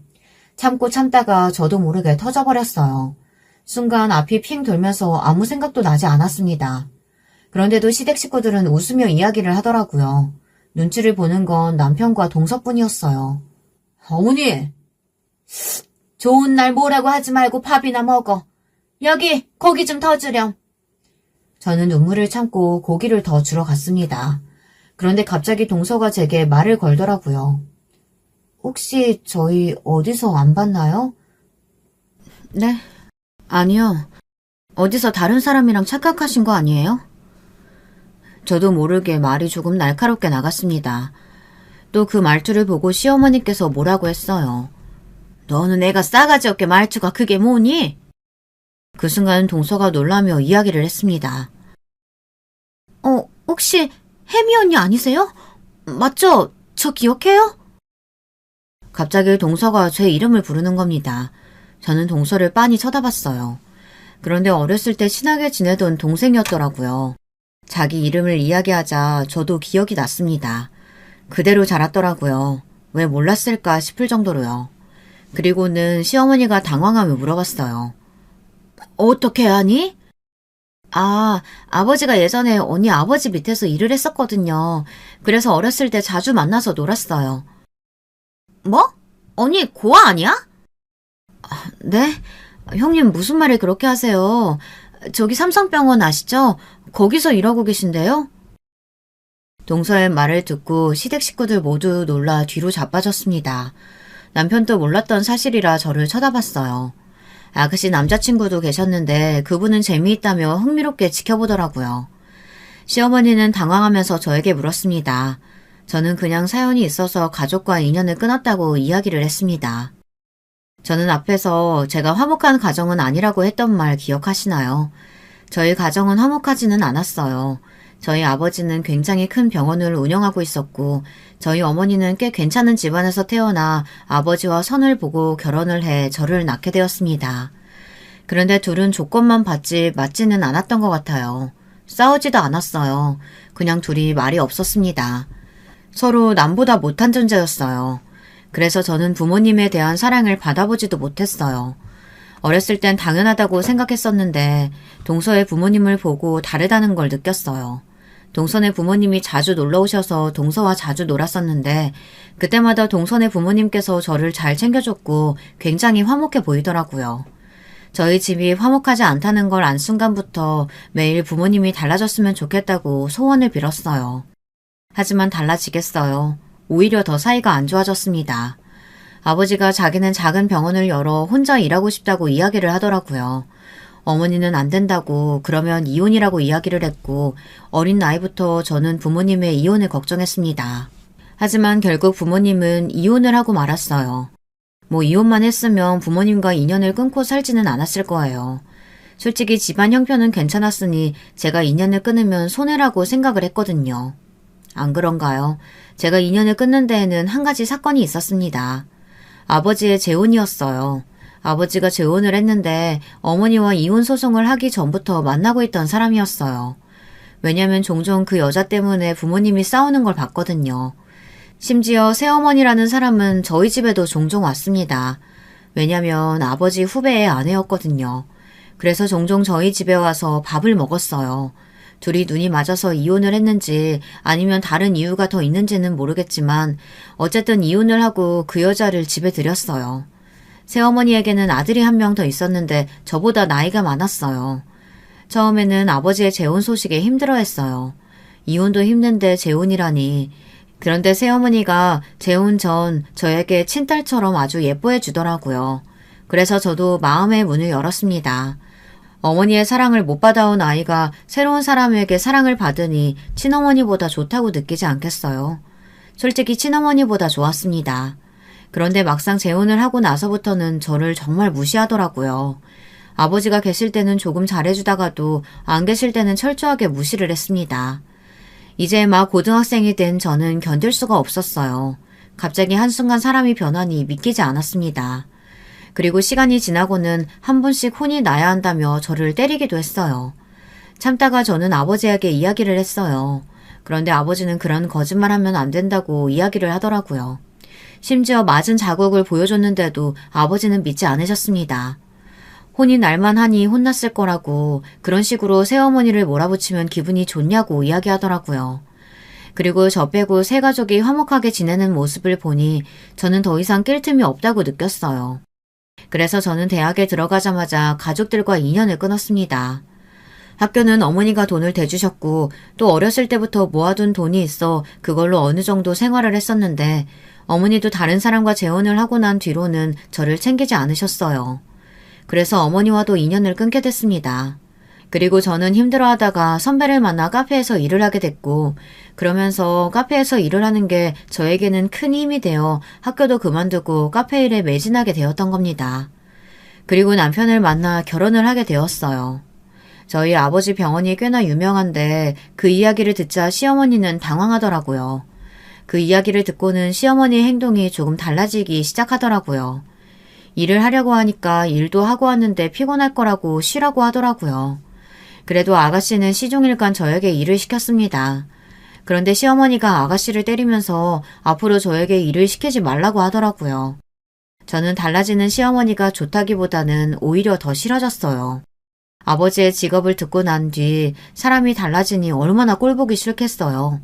참고 참다가 저도 모르게 터져버렸어요. 순간 앞이 핑 돌면서 아무 생각도 나지 않았습니다. 그런데도 시댁 식구들은 웃으며 이야기를 하더라고요. 눈치를 보는 건 남편과 동서뿐이었어요. 어머니! 좋은 날 뭐라고 하지 말고 밥이나 먹어. 여기 고기 좀 더 주렴. 저는 눈물을 참고 고기를 더 주러 갔습니다. 그런데 갑자기 동서가 제게 말을 걸더라고요. 혹시 저희 어디서 안 봤나요? 네. 아니요. 어디서 다른 사람이랑 착각하신 거 아니에요? 저도 모르게 말이 조금 날카롭게 나갔습니다. 또 그 말투를 보고 시어머니께서 뭐라고 했어요. 너는 애가 싸가지 없게 말투가 그게 뭐니? 그 순간 동서가 놀라며 이야기를 했습니다. 혹시 혜미 언니 아니세요? 맞죠? 저 기억해요? 갑자기 동서가 제 이름을 부르는 겁니다. 저는 동서를 빤히 쳐다봤어요. 그런데 어렸을 때 친하게 지내던 동생이었더라고요. 자기 이름을 이야기하자 저도 기억이 났습니다. 그대로 자랐더라고요. 왜 몰랐을까 싶을 정도로요. 그리고는 시어머니가 당황하며 물어봤어요. 어떻게 아니? 아버지가 예전에 언니 아버지 밑에서 일을 했었거든요. 그래서 어렸을 때 자주 만나서 놀았어요. 뭐? 언니 고아 아니야? 네? 형님 무슨 말을 그렇게 하세요? 저기 삼성병원 아시죠? 거기서 일하고 계신데요? 동서의 말을 듣고 시댁 식구들 모두 놀라 뒤로 자빠졌습니다. 남편도 몰랐던 사실이라 저를 쳐다봤어요. 아가씨 남자친구도 계셨는데 그분은 재미있다며 흥미롭게 지켜보더라고요. 시어머니는 당황하면서 저에게 물었습니다. 저는 그냥 사연이 있어서 가족과 인연을 끊었다고 이야기를 했습니다. 저는 앞에서 제가 화목한 가정은 아니라고 했던 말 기억하시나요? 저희 가정은 화목하지는 않았어요. 저희 아버지는 굉장히 큰 병원을 운영하고 있었고 저희 어머니는 꽤 괜찮은 집안에서 태어나 아버지와 선을 보고 결혼을 해 저를 낳게 되었습니다. 그런데 둘은 조건만 받지 맞지는 않았던 것 같아요. 싸우지도 않았어요. 그냥 둘이 말이 없었습니다. 서로 남보다 못한 존재였어요. 그래서 저는 부모님에 대한 사랑을 받아보지도 못했어요. 어렸을 땐 당연하다고 생각했었는데 동서의 부모님을 보고 다르다는 걸 느꼈어요. 동선의 부모님이 자주 놀러 오셔서 동서와 자주 놀았었는데 그때마다 동선의 부모님께서 저를 잘 챙겨줬고 굉장히 화목해 보이더라고요. 저희 집이 화목하지 않다는 걸 안 순간부터 매일 부모님이 달라졌으면 좋겠다고 소원을 빌었어요. 하지만 달라지겠어요. 오히려 더 사이가 안 좋아졌습니다. 아버지가 자기는 작은 병원을 열어 혼자 일하고 싶다고 이야기를 하더라고요. 어머니는 안 된다고 그러면 이혼이라고 이야기를 했고 어린 나이부터 저는 부모님의 이혼을 걱정했습니다. 하지만 결국 부모님은 이혼을 하고 말았어요. 뭐 이혼만 했으면 부모님과 인연을 끊고 살지는 않았을 거예요. 솔직히 집안 형편은 괜찮았으니 제가 인연을 끊으면 손해라고 생각을 했거든요. 안 그런가요? 제가 인연을 끊는 데에는 한 가지 사건이 있었습니다. 아버지의 재혼이었어요. 아버지가 재혼을 했는데 어머니와 이혼 소송을 하기 전부터 만나고 있던 사람이었어요. 왜냐면 종종 그 여자 때문에 부모님이 싸우는 걸 봤거든요. 심지어 새어머니라는 사람은 저희 집에도 종종 왔습니다. 왜냐면 아버지 후배의 아내였거든요. 그래서 종종 저희 집에 와서 밥을 먹었어요. 둘이 눈이 맞아서 이혼을 했는지 아니면 다른 이유가 더 있는지는 모르겠지만 어쨌든 이혼을 하고 그 여자를 집에 들였어요. 새어머니에게는 아들이 한 명 더 있었는데 저보다 나이가 많았어요. 처음에는 아버지의 재혼 소식에 힘들어했어요. 이혼도 힘든데 재혼이라니. 그런데 새어머니가 재혼 전 저에게 친딸처럼 아주 예뻐해 주더라고요. 그래서 저도 마음의 문을 열었습니다. 어머니의 사랑을 못 받아온 아이가 새로운 사람에게 사랑을 받으니 친어머니보다 좋다고 느끼지 않겠어요. 솔직히 친어머니보다 좋았습니다. 그런데 막상 재혼을 하고 나서부터는 저를 정말 무시하더라고요. 아버지가 계실 때는 조금 잘해주다가도 안 계실 때는 철저하게 무시를 했습니다. 이제 막 고등학생이 된 저는 견딜 수가 없었어요. 갑자기 한순간 사람이 변하니 믿기지 않았습니다. 그리고 시간이 지나고는 한 번씩 혼이 나야 한다며 저를 때리기도 했어요. 참다가 저는 아버지에게 이야기를 했어요. 그런데 아버지는 그런 거짓말하면 안 된다고 이야기를 하더라고요. 심지어 맞은 자국을 보여줬는데도 아버지는 믿지 않으셨습니다. 혼이 날만 하니 혼났을 거라고 그런 식으로 새어머니를 몰아붙이면 기분이 좋냐고 이야기하더라고요. 그리고 저 빼고 세 가족이 화목하게 지내는 모습을 보니 저는 더 이상 낄 틈이 없다고 느꼈어요. 그래서 저는 대학에 들어가자마자 가족들과 인연을 끊었습니다. 학교는 어머니가 돈을 대주셨고 또 어렸을 때부터 모아둔 돈이 있어 그걸로 어느 정도 생활을 했었는데 어머니도 다른 사람과 재혼을 하고 난 뒤로는 저를 챙기지 않으셨어요. 그래서 어머니와도 인연을 끊게 됐습니다. 그리고 저는 힘들어하다가 선배를 만나 카페에서 일을 하게 됐고 그러면서 카페에서 일을 하는 게 저에게는 큰 힘이 되어 학교도 그만두고 카페 일에 매진하게 되었던 겁니다. 그리고 남편을 만나 결혼을 하게 되었어요. 저희 아버지 병원이 꽤나 유명한데 그 이야기를 듣자 시어머니는 당황하더라고요. 그 이야기를 듣고는 시어머니의 행동이 조금 달라지기 시작하더라고요. 일을 하려고 하니까 일도 하고 왔는데 피곤할 거라고 쉬라고 하더라고요. 그래도 아가씨는 시종일관 저에게 일을 시켰습니다. 그런데 시어머니가 아가씨를 때리면서 앞으로 저에게 일을 시키지 말라고 하더라고요. 저는 달라지는 시어머니가 좋다기보다는 오히려 더 싫어졌어요. 아버지의 직업을 듣고 난 뒤 사람이 달라지니 얼마나 꼴보기 싫겠어요.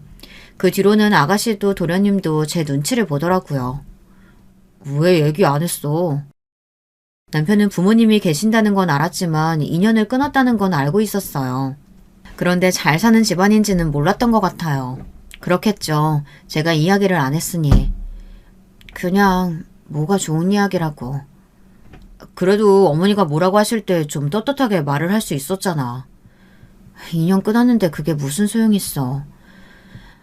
그 뒤로는 아가씨도 도련님도 제 눈치를 보더라고요. 왜 얘기 안 했어? 남편은 부모님이 계신다는 건 알았지만 인연을 끊었다는 건 알고 있었어요. 그런데 잘 사는 집안인지는 몰랐던 것 같아요. 그렇겠죠. 제가 이야기를 안 했으니. 그냥 뭐가 좋은 이야기라고. 그래도 어머니가 뭐라고 하실 때 좀 떳떳하게 말을 할 수 있었잖아. 인연 끊었는데 그게 무슨 소용이 있어.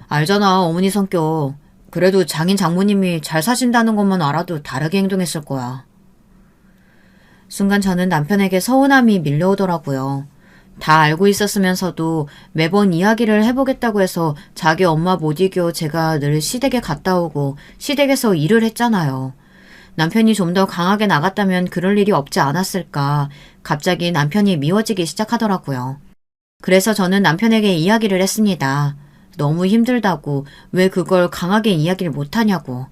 알잖아, 어머니 성격. 그래도 장인 장모님이 잘 사신다는 것만 알아도 다르게 행동했을 거야. 순간 저는 남편에게 서운함이 밀려오더라고요. 다 알고 있었으면서도 매번 이야기를 해보겠다고 해서 자기 엄마 못 이겨 제가 늘 시댁에 갔다 오고 시댁에서 일을 했잖아요. 남편이 좀 더 강하게 나갔다면 그럴 일이 없지 않았을까. 갑자기 남편이 미워지기 시작하더라고요. 그래서 저는 남편에게 이야기를 했습니다. 너무 힘들다고, 왜 그걸 강하게 이야기를 못하냐고.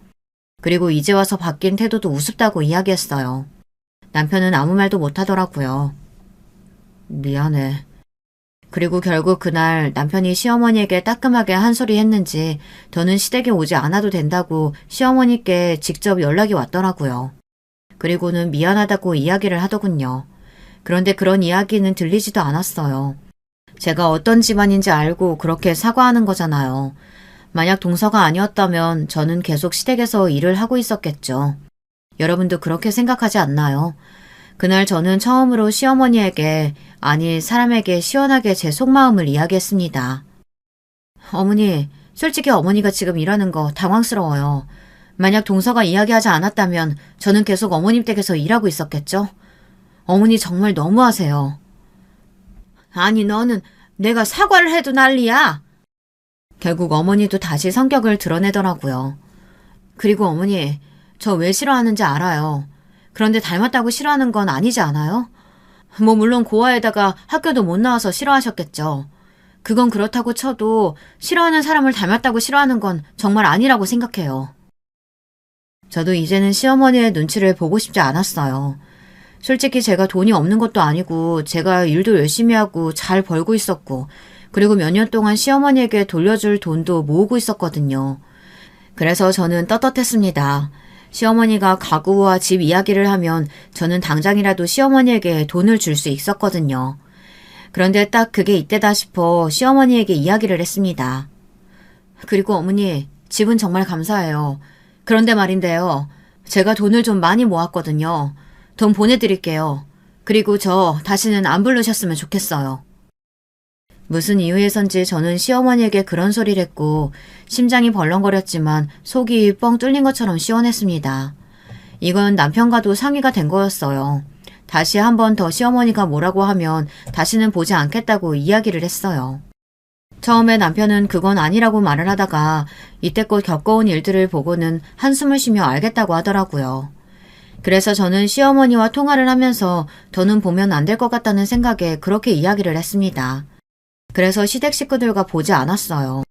그리고 이제 와서 바뀐 태도도 우습다고 이야기했어요. 남편은 아무 말도 못하더라고요. 미안해. 그리고 결국 그날 남편이 시어머니에게 따끔하게 한 소리 했는지 더는 시댁에 오지 않아도 된다고 시어머니께 직접 연락이 왔더라고요. 그리고는 미안하다고 이야기를 하더군요. 그런데 그런 이야기는 들리지도 않았어요. 제가 어떤 집안인지 알고 그렇게 사과하는 거잖아요. 만약 동서가 아니었다면 저는 계속 시댁에서 일을 하고 있었겠죠. 여러분도 그렇게 생각하지 않나요? 그날 저는 처음으로 시어머니에게, 아니 사람에게 시원하게 제 속마음을 이야기했습니다. 어머니, 솔직히 어머니가 지금 일하는 거 당황스러워요. 만약 동서가 이야기하지 않았다면 저는 계속 어머님 댁에서 일하고 있었겠죠? 어머니 정말 너무하세요. 아니 너는 내가 사과를 해도 난리야. 결국 어머니도 다시 성격을 드러내더라고요. 그리고 어머니, 저 왜 싫어하는지 알아요. 그런데 닮았다고 싫어하는 건 아니지 않아요? 뭐 물론 고아에다가 학교도 못 나와서 싫어하셨겠죠. 그건 그렇다고 쳐도 싫어하는 사람을 닮았다고 싫어하는 건 정말 아니라고 생각해요. 저도 이제는 시어머니의 눈치를 보고 싶지 않았어요. 솔직히 제가 돈이 없는 것도 아니고 제가 일도 열심히 하고 잘 벌고 있었고 그리고 몇 년 동안 시어머니에게 돌려줄 돈도 모으고 있었거든요. 그래서 저는 떳떳했습니다. 시어머니가 가구와 집 이야기를 하면 저는 당장이라도 시어머니에게 돈을 줄 수 있었거든요. 그런데 딱 그게 이때다 싶어 시어머니에게 이야기를 했습니다. 그리고 어머니, 집은 정말 감사해요. 그런데 말인데요. 제가 돈을 좀 많이 모았거든요. 돈 보내드릴게요. 그리고 저 다시는 안 부르셨으면 좋겠어요. 무슨 이유에선지 저는 시어머니에게 그런 소리를 했고 심장이 벌렁거렸지만 속이 뻥 뚫린 것처럼 시원했습니다. 이건 남편과도 상의가 된 거였어요. 다시 한 번 더 시어머니가 뭐라고 하면 다시는 보지 않겠다고 이야기를 했어요. 처음에 남편은 그건 아니라고 말을 하다가 이때껏 겪어온 일들을 보고는 한숨을 쉬며 알겠다고 하더라고요. 그래서 저는 시어머니와 통화를 하면서 더는 보면 안 될 것 같다는 생각에 그렇게 이야기를 했습니다. 그래서 시댁 식구들과 보지 않았어요.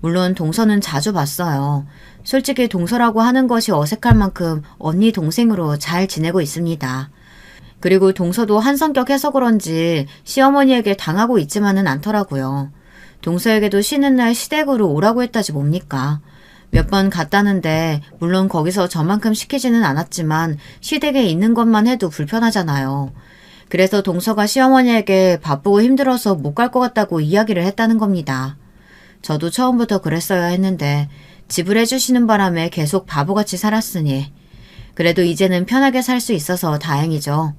물론 동서는 자주 봤어요. 솔직히 동서라고 하는 것이 어색할 만큼 언니 동생으로 잘 지내고 있습니다. 그리고 동서도 한 성격해서 그런지 시어머니에게 당하고 있지만은 않더라고요. 동서에게도 쉬는 날 시댁으로 오라고 했다지 뭡니까. 몇 번 갔다는데 물론 거기서 저만큼 시키지는 않았지만 시댁에 있는 것만 해도 불편하잖아요. 그래서 동서가 시어머니에게 바쁘고 힘들어서 못 갈 것 같다고 이야기를 했다는 겁니다. 저도 처음부터 그랬어야 했는데 지불해 주시는 바람에 계속 바보같이 살았으니 그래도 이제는 편하게 살 수 있어서 다행이죠.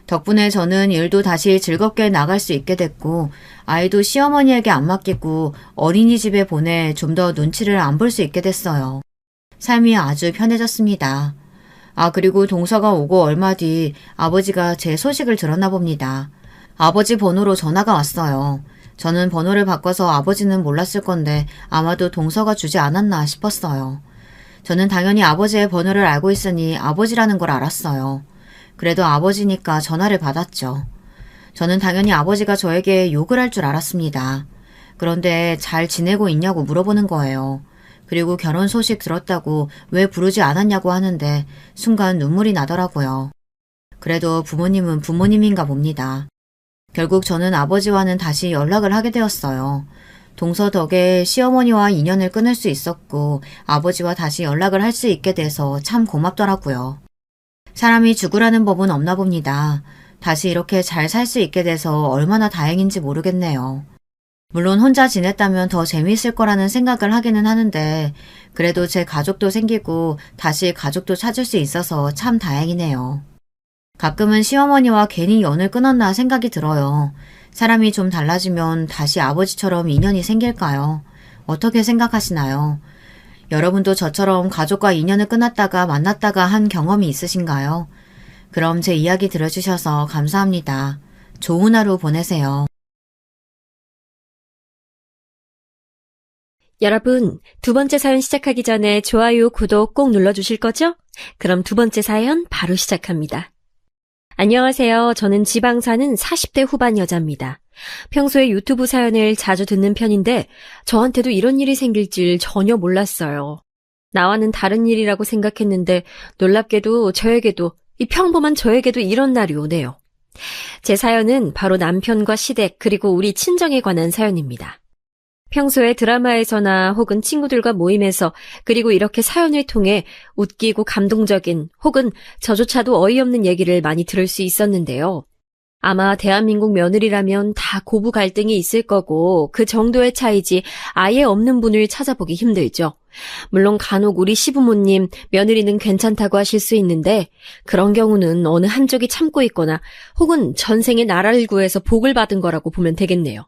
덕분에 저는 일도 다시 즐겁게 나갈 수 있게 됐고 아이도 시어머니에게 안 맡기고 어린이집에 보내 좀 더 눈치를 안 볼 수 있게 됐어요. 삶이 아주 편해졌습니다. 그리고 동서가 오고 얼마 뒤 아버지가 제 소식을 들었나 봅니다. 아버지 번호로 전화가 왔어요. 저는 번호를 바꿔서 아버지는 몰랐을 건데 아마도 동서가 주지 않았나 싶었어요. 저는 당연히 아버지의 번호를 알고 있으니 아버지라는 걸 알았어요. 그래도 아버지니까 전화를 받았죠. 저는 당연히 아버지가 저에게 욕을 할 줄 알았습니다. 그런데 잘 지내고 있냐고 물어보는 거예요. 그리고 결혼 소식 들었다고 왜 부르지 않았냐고 하는데 순간 눈물이 나더라고요. 그래도 부모님은 부모님인가 봅니다. 결국 저는 아버지와는 다시 연락을 하게 되었어요. 동서 덕에 시어머니와 인연을 끊을 수 있었고 아버지와 다시 연락을 할 수 있게 돼서 참 고맙더라고요. 사람이 죽으라는 법은 없나 봅니다. 다시 이렇게 잘 살 수 있게 돼서 얼마나 다행인지 모르겠네요. 물론 혼자 지냈다면 더 재미있을 거라는 생각을 하기는 하는데 그래도 제 가족도 생기고 다시 가족도 찾을 수 있어서 참 다행이네요. 가끔은 시어머니와 괜히 연을 끊었나 생각이 들어요. 사람이 좀 달라지면 다시 아버지처럼 인연이 생길까요? 어떻게 생각하시나요? 여러분도 저처럼 가족과 인연을 끊었다가 만났다가 한 경험이 있으신가요? 그럼 제 이야기 들어주셔서 감사합니다. 좋은 하루 보내세요. 여러분, 두 번째 사연 시작하기 전에 좋아요, 구독 꼭 눌러주실 거죠? 그럼 두 번째 사연 바로 시작합니다. 안녕하세요. 저는 지방 사는 40대 후반 여자입니다. 평소에 유튜브 사연을 자주 듣는 편인데 저한테도 이런 일이 생길 줄 전혀 몰랐어요. 나와는 다른 일이라고 생각했는데 놀랍게도 저에게도, 이 평범한 저에게도 이런 날이 오네요. 제 사연은 바로 남편과 시댁 그리고 우리 친정에 관한 사연입니다. 평소에 드라마에서나 혹은 친구들과 모임에서 그리고 이렇게 사연을 통해 웃기고 감동적인 혹은 저조차도 어이없는 얘기를 많이 들을 수 있었는데요. 아마 대한민국 며느리라면 다 고부 갈등이 있을 거고 그 정도의 차이지 아예 없는 분을 찾아보기 힘들죠. 물론 간혹 우리 시부모님, 며느리는 괜찮다고 하실 수 있는데 그런 경우는 어느 한쪽이 참고 있거나 혹은 전생에 나라를 구해서 복을 받은 거라고 보면 되겠네요.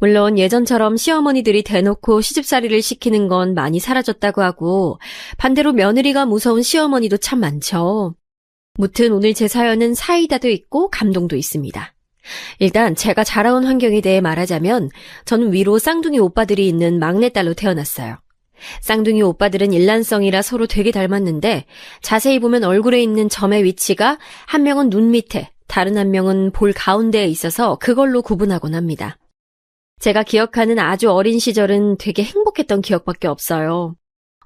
물론 예전처럼 시어머니들이 대놓고 시집살이를 시키는 건 많이 사라졌다고 하고 반대로 며느리가 무서운 시어머니도 참 많죠. 무튼 오늘 제 사연은 사이다도 있고 감동도 있습니다. 일단 제가 자라온 환경에 대해 말하자면 저는 위로 쌍둥이 오빠들이 있는 막내딸로 태어났어요. 쌍둥이 오빠들은 일란성이라 서로 되게 닮았는데 자세히 보면 얼굴에 있는 점의 위치가 한 명은 눈 밑에, 다른 한 명은 볼 가운데에 있어서 그걸로 구분하곤 합니다. 제가 기억하는 아주 어린 시절은 되게 행복했던 기억밖에 없어요.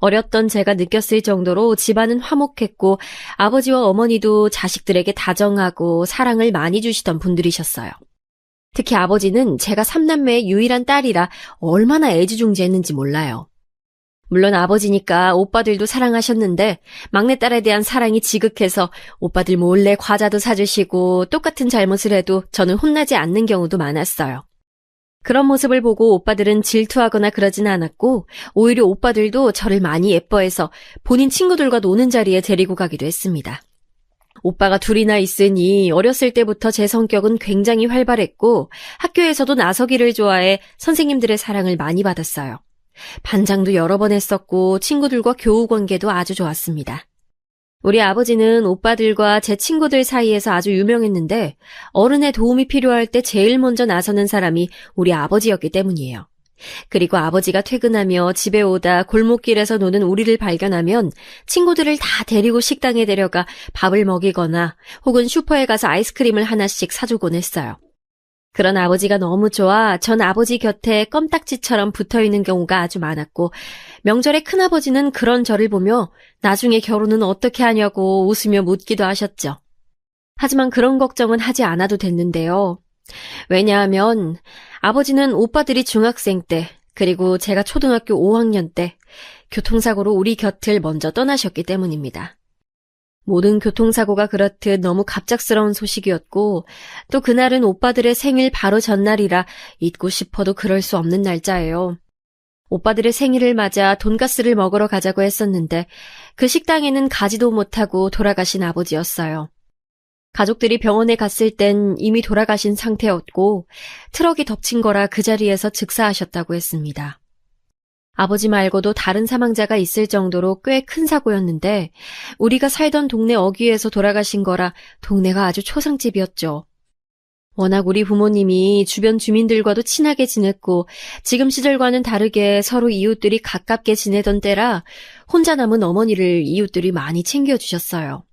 어렸던 제가 느꼈을 정도로 집안은 화목했고 아버지와 어머니도 자식들에게 다정하고 사랑을 많이 주시던 분들이셨어요. 특히 아버지는 제가 3남매의 유일한 딸이라 얼마나 애지중지했는지 몰라요. 물론 아버지니까 오빠들도 사랑하셨는데 막내딸에 대한 사랑이 지극해서 오빠들 몰래 과자도 사주시고 똑같은 잘못을 해도 저는 혼나지 않는 경우도 많았어요. 그런 모습을 보고 오빠들은 질투하거나 그러진 않았고 오히려 오빠들도 저를 많이 예뻐해서 본인 친구들과 노는 자리에 데리고 가기도 했습니다. 오빠가 둘이나 있으니 어렸을 때부터 제 성격은 굉장히 활발했고 학교에서도 나서기를 좋아해 선생님들의 사랑을 많이 받았어요. 반장도 여러 번 했었고 친구들과 교우 관계도 아주 좋았습니다. 우리 아버지는 오빠들과 제 친구들 사이에서 아주 유명했는데 어른의 도움이 필요할 때 제일 먼저 나서는 사람이 우리 아버지였기 때문이에요. 그리고 아버지가 퇴근하며 집에 오다 골목길에서 노는 우리를 발견하면 친구들을 다 데리고 식당에 데려가 밥을 먹이거나 혹은 슈퍼에 가서 아이스크림을 하나씩 사주곤 했어요. 그런 아버지가 너무 좋아 전 아버지 곁에 껌딱지처럼 붙어있는 경우가 아주 많았고 명절에 큰아버지는 그런 저를 보며 나중에 결혼은 어떻게 하냐고 웃으며 묻기도 하셨죠. 하지만 그런 걱정은 하지 않아도 됐는데요. 왜냐하면 아버지는 오빠들이 중학생 때 그리고 제가 초등학교 5학년 때 교통사고로 우리 곁을 먼저 떠나셨기 때문입니다. 모든 교통사고가 그렇듯 너무 갑작스러운 소식이었고 또 그날은 오빠들의 생일 바로 전날이라 잊고 싶어도 그럴 수 없는 날짜예요. 오빠들의 생일을 맞아 돈가스를 먹으러 가자고 했었는데 그 식당에는 가지도 못하고 돌아가신 아버지였어요. 가족들이 병원에 갔을 땐 이미 돌아가신 상태였고 트럭이 덮친 거라 그 자리에서 즉사하셨다고 했습니다. 아버지 말고도 다른 사망자가 있을 정도로 꽤 큰 사고였는데 우리가 살던 동네 어귀에서 돌아가신 거라 동네가 아주 초상집이었죠. 워낙 우리 부모님이 주변 주민들과도 친하게 지냈고 지금 시절과는 다르게 서로 이웃들이 가깝게 지내던 때라 혼자 남은 어머니를 이웃들이 많이 챙겨주셨어요.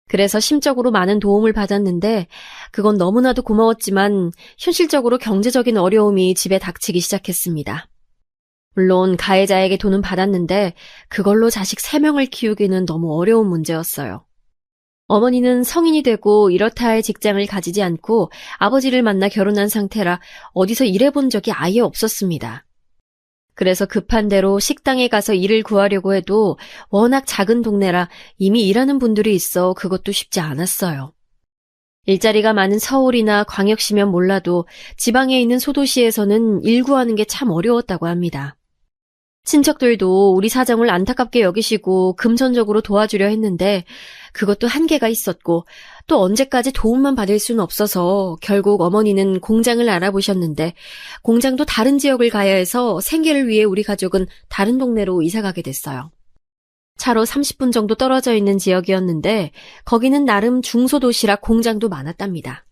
그래서 심적으로 많은 도움을 받았는데 그건 너무나도 고마웠지만 현실적으로 경제적인 어려움이 집에 닥치기 시작했습니다. 물론 가해자에게 돈은 받았는데 그걸로 자식 3명을 키우기는 너무 어려운 문제였어요. 어머니는 성인이 되고 이렇다 할 직장을 가지지 않고 아버지를 만나 결혼한 상태라 어디서 일해본 적이 아예 없었습니다. 그래서 급한 대로 식당에 가서 일을 구하려고 해도 워낙 작은 동네라 이미 일하는 분들이 있어 그것도 쉽지 않았어요. 일자리가 많은 서울이나 광역시면 몰라도 지방에 있는 소도시에서는 일 구하는 게 참 어려웠다고 합니다. 친척들도 우리 사정을 안타깝게 여기시고 금전적으로 도와주려 했는데 그것도 한계가 있었고 또 언제까지 도움만 받을 수는 없어서 결국 어머니는 공장을 알아보셨는데 공장도 다른 지역을 가야 해서 생계를 위해 우리 가족은 다른 동네로 이사가게 됐어요. 차로 30분 정도 떨어져 있는 지역이었는데 거기는 나름 중소도시라 공장도 많았답니다.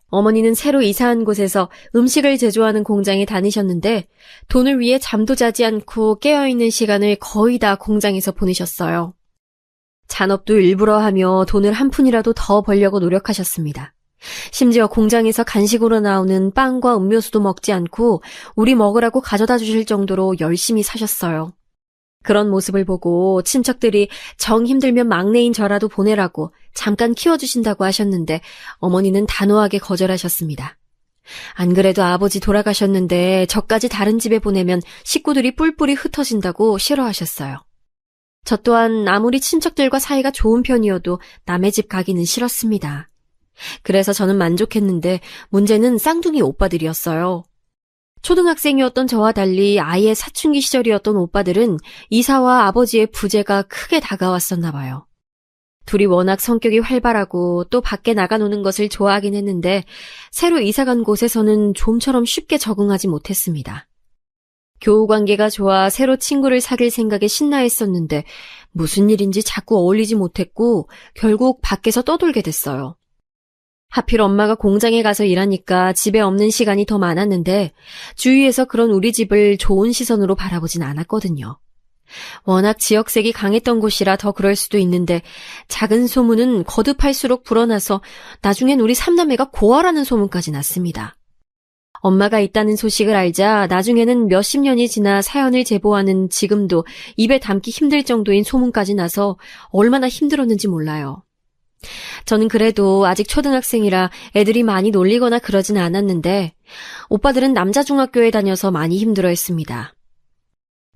어머니는 새로 이사한 곳에서 음식을 제조하는 공장에 다니셨는데 돈을 위해 잠도 자지 않고 깨어있는 시간을 거의 다 공장에서 보내셨어요. 잔업도 일부러 하며 돈을 한 푼이라도 더 벌려고 노력하셨습니다. 심지어 공장에서 간식으로 나오는 빵과 음료수도 먹지 않고 우리 먹으라고 가져다 주실 정도로 열심히 사셨어요. 그런 모습을 보고 친척들이 정 힘들면 막내인 저라도 보내라고 잠깐 키워주신다고 하셨는데 어머니는 단호하게 거절하셨습니다. 안 그래도 아버지 돌아가셨는데 저까지 다른 집에 보내면 식구들이 뿔뿔이 흩어진다고 싫어하셨어요. 저 또한 아무리 친척들과 사이가 좋은 편이어도 남의 집 가기는 싫었습니다. 그래서 저는 만족했는데 문제는 쌍둥이 오빠들이었어요. 초등학생이었던 저와 달리 아예 사춘기 시절이었던 오빠들은 이사와 아버지의 부재가 크게 다가왔었나 봐요. 둘이 워낙 성격이 활발하고 또 밖에 나가 노는 것을 좋아하긴 했는데 새로 이사간 곳에서는 좀처럼 쉽게 적응하지 못했습니다. 교우 관계가 좋아 새로 친구를 사귈 생각에 신나했었는데 무슨 일인지 자꾸 어울리지 못했고 결국 밖에서 떠돌게 됐어요. 하필 엄마가 공장에 가서 일하니까 집에 없는 시간이 더 많았는데 주위에서 그런 우리 집을 좋은 시선으로 바라보진 않았거든요. 워낙 지역색이 강했던 곳이라 더 그럴 수도 있는데 작은 소문은 거듭할수록 불어나서 나중엔 우리 삼남매가 고아라는 소문까지 났습니다. 엄마가 있다는 소식을 알자 나중에는 몇십 년이 지나 사연을 제보하는 지금도 입에 담기 힘들 정도인 소문까지 나서 얼마나 힘들었는지 몰라요. 저는 그래도 아직 초등학생이라 애들이 많이 놀리거나 그러진 않았는데 오빠들은 남자 중학교에 다녀서 많이 힘들어했습니다.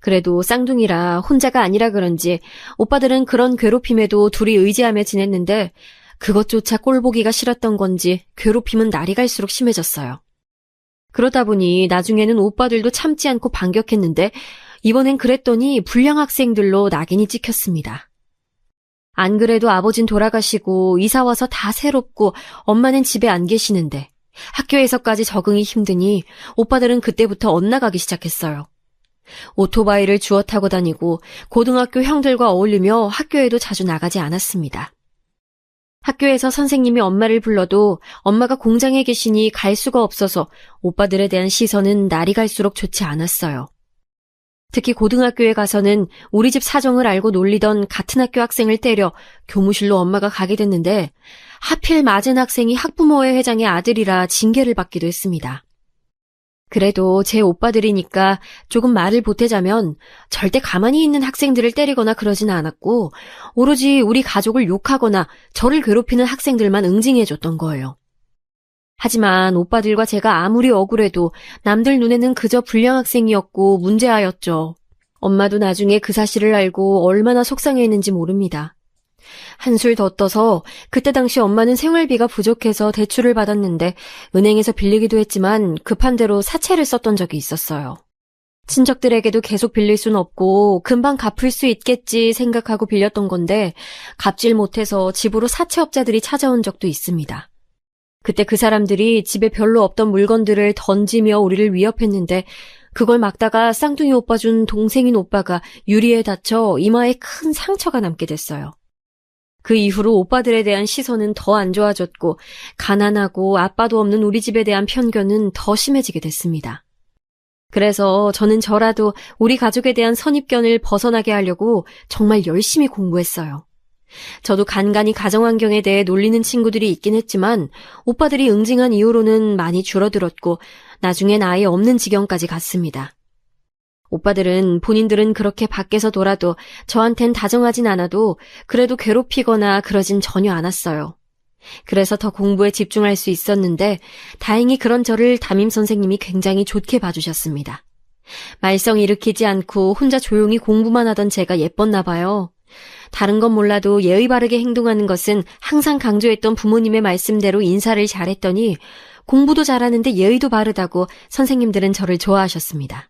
그래도 쌍둥이라 혼자가 아니라 그런지 오빠들은 그런 괴롭힘에도 둘이 의지하며 지냈는데 그것조차 꼴보기가 싫었던 건지 괴롭힘은 날이 갈수록 심해졌어요. 그러다 보니 나중에는 오빠들도 참지 않고 반격했는데 이번엔 그랬더니 불량 학생들로 낙인이 찍혔습니다. 안 그래도 아버진 돌아가시고 이사 와서 다 새롭고 엄마는 집에 안 계시는데 학교에서까지 적응이 힘드니 오빠들은 그때부터 엇나가기 시작했어요. 오토바이를 주워 타고 다니고 고등학교 형들과 어울리며 학교에도 자주 나가지 않았습니다. 학교에서 선생님이 엄마를 불러도 엄마가 공장에 계시니 갈 수가 없어서 오빠들에 대한 시선은 날이 갈수록 좋지 않았어요. 특히 고등학교에 가서는 우리 집 사정을 알고 놀리던 같은 학교 학생을 때려 교무실로 엄마가 가게 됐는데 하필 맞은 학생이 학부모회 회장의 아들이라 징계를 받기도 했습니다. 그래도 제 오빠들이니까 조금 말을 보태자면 절대 가만히 있는 학생들을 때리거나 그러진 않았고 오로지 우리 가족을 욕하거나 저를 괴롭히는 학생들만 응징해줬던 거예요. 하지만 오빠들과 제가 아무리 억울해도 남들 눈에는 그저 불량 학생이었고 문제아였죠. 엄마도 나중에 그 사실을 알고 얼마나 속상해했는지 모릅니다. 한술 더 떠서 그때 당시 엄마는 생활비가 부족해서 대출을 받았는데 은행에서 빌리기도 했지만 급한 대로 사채를 썼던 적이 있었어요. 친척들에게도 계속 빌릴 순 없고 금방 갚을 수 있겠지 생각하고 빌렸던 건데 갚질 못해서 집으로 사채업자들이 찾아온 적도 있습니다. 그때 그 사람들이 집에 별로 없던 물건들을 던지며 우리를 위협했는데 그걸 막다가 쌍둥이 오빠 준 동생인 오빠가 유리에 다쳐 이마에 큰 상처가 남게 됐어요. 그 이후로 오빠들에 대한 시선은 더 안 좋아졌고 가난하고 아빠도 없는 우리 집에 대한 편견은 더 심해지게 됐습니다. 그래서 저는 저라도 우리 가족에 대한 선입견을 벗어나게 하려고 정말 열심히 공부했어요. 저도 간간히 가정환경에 대해 놀리는 친구들이 있긴 했지만 오빠들이 응징한 이후로는 많이 줄어들었고 나중엔 아예 없는 지경까지 갔습니다. 오빠들은 본인들은 그렇게 밖에서 놀아도 저한텐 다정하진 않아도 그래도 괴롭히거나 그러진 전혀 않았어요. 그래서 더 공부에 집중할 수 있었는데 다행히 그런 저를 담임 선생님이 굉장히 좋게 봐주셨습니다. 말썽 일으키지 않고 혼자 조용히 공부만 하던 제가 예뻤나 봐요. 다른 건 몰라도 예의 바르게 행동하는 것은 항상 강조했던 부모님의 말씀대로 인사를 잘했더니 공부도 잘하는데 예의도 바르다고 선생님들은 저를 좋아하셨습니다.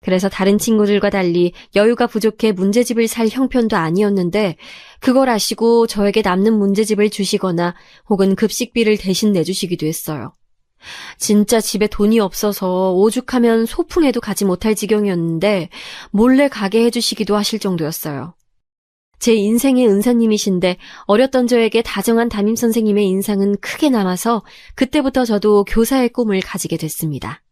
그래서 다른 친구들과 달리 여유가 부족해 문제집을 살 형편도 아니었는데 그걸 아시고 저에게 남는 문제집을 주시거나 혹은 급식비를 대신 내주시기도 했어요. 진짜 집에 돈이 없어서 오죽하면 소풍에도 가지 못할 지경이었는데 몰래 가게 해주시기도 하실 정도였어요. 제 인생의 은사님이신데 어렸던 저에게 다정한 담임선생님의 인상은 크게 남아서 그때부터 저도 교사의 꿈을 가지게 됐습니다.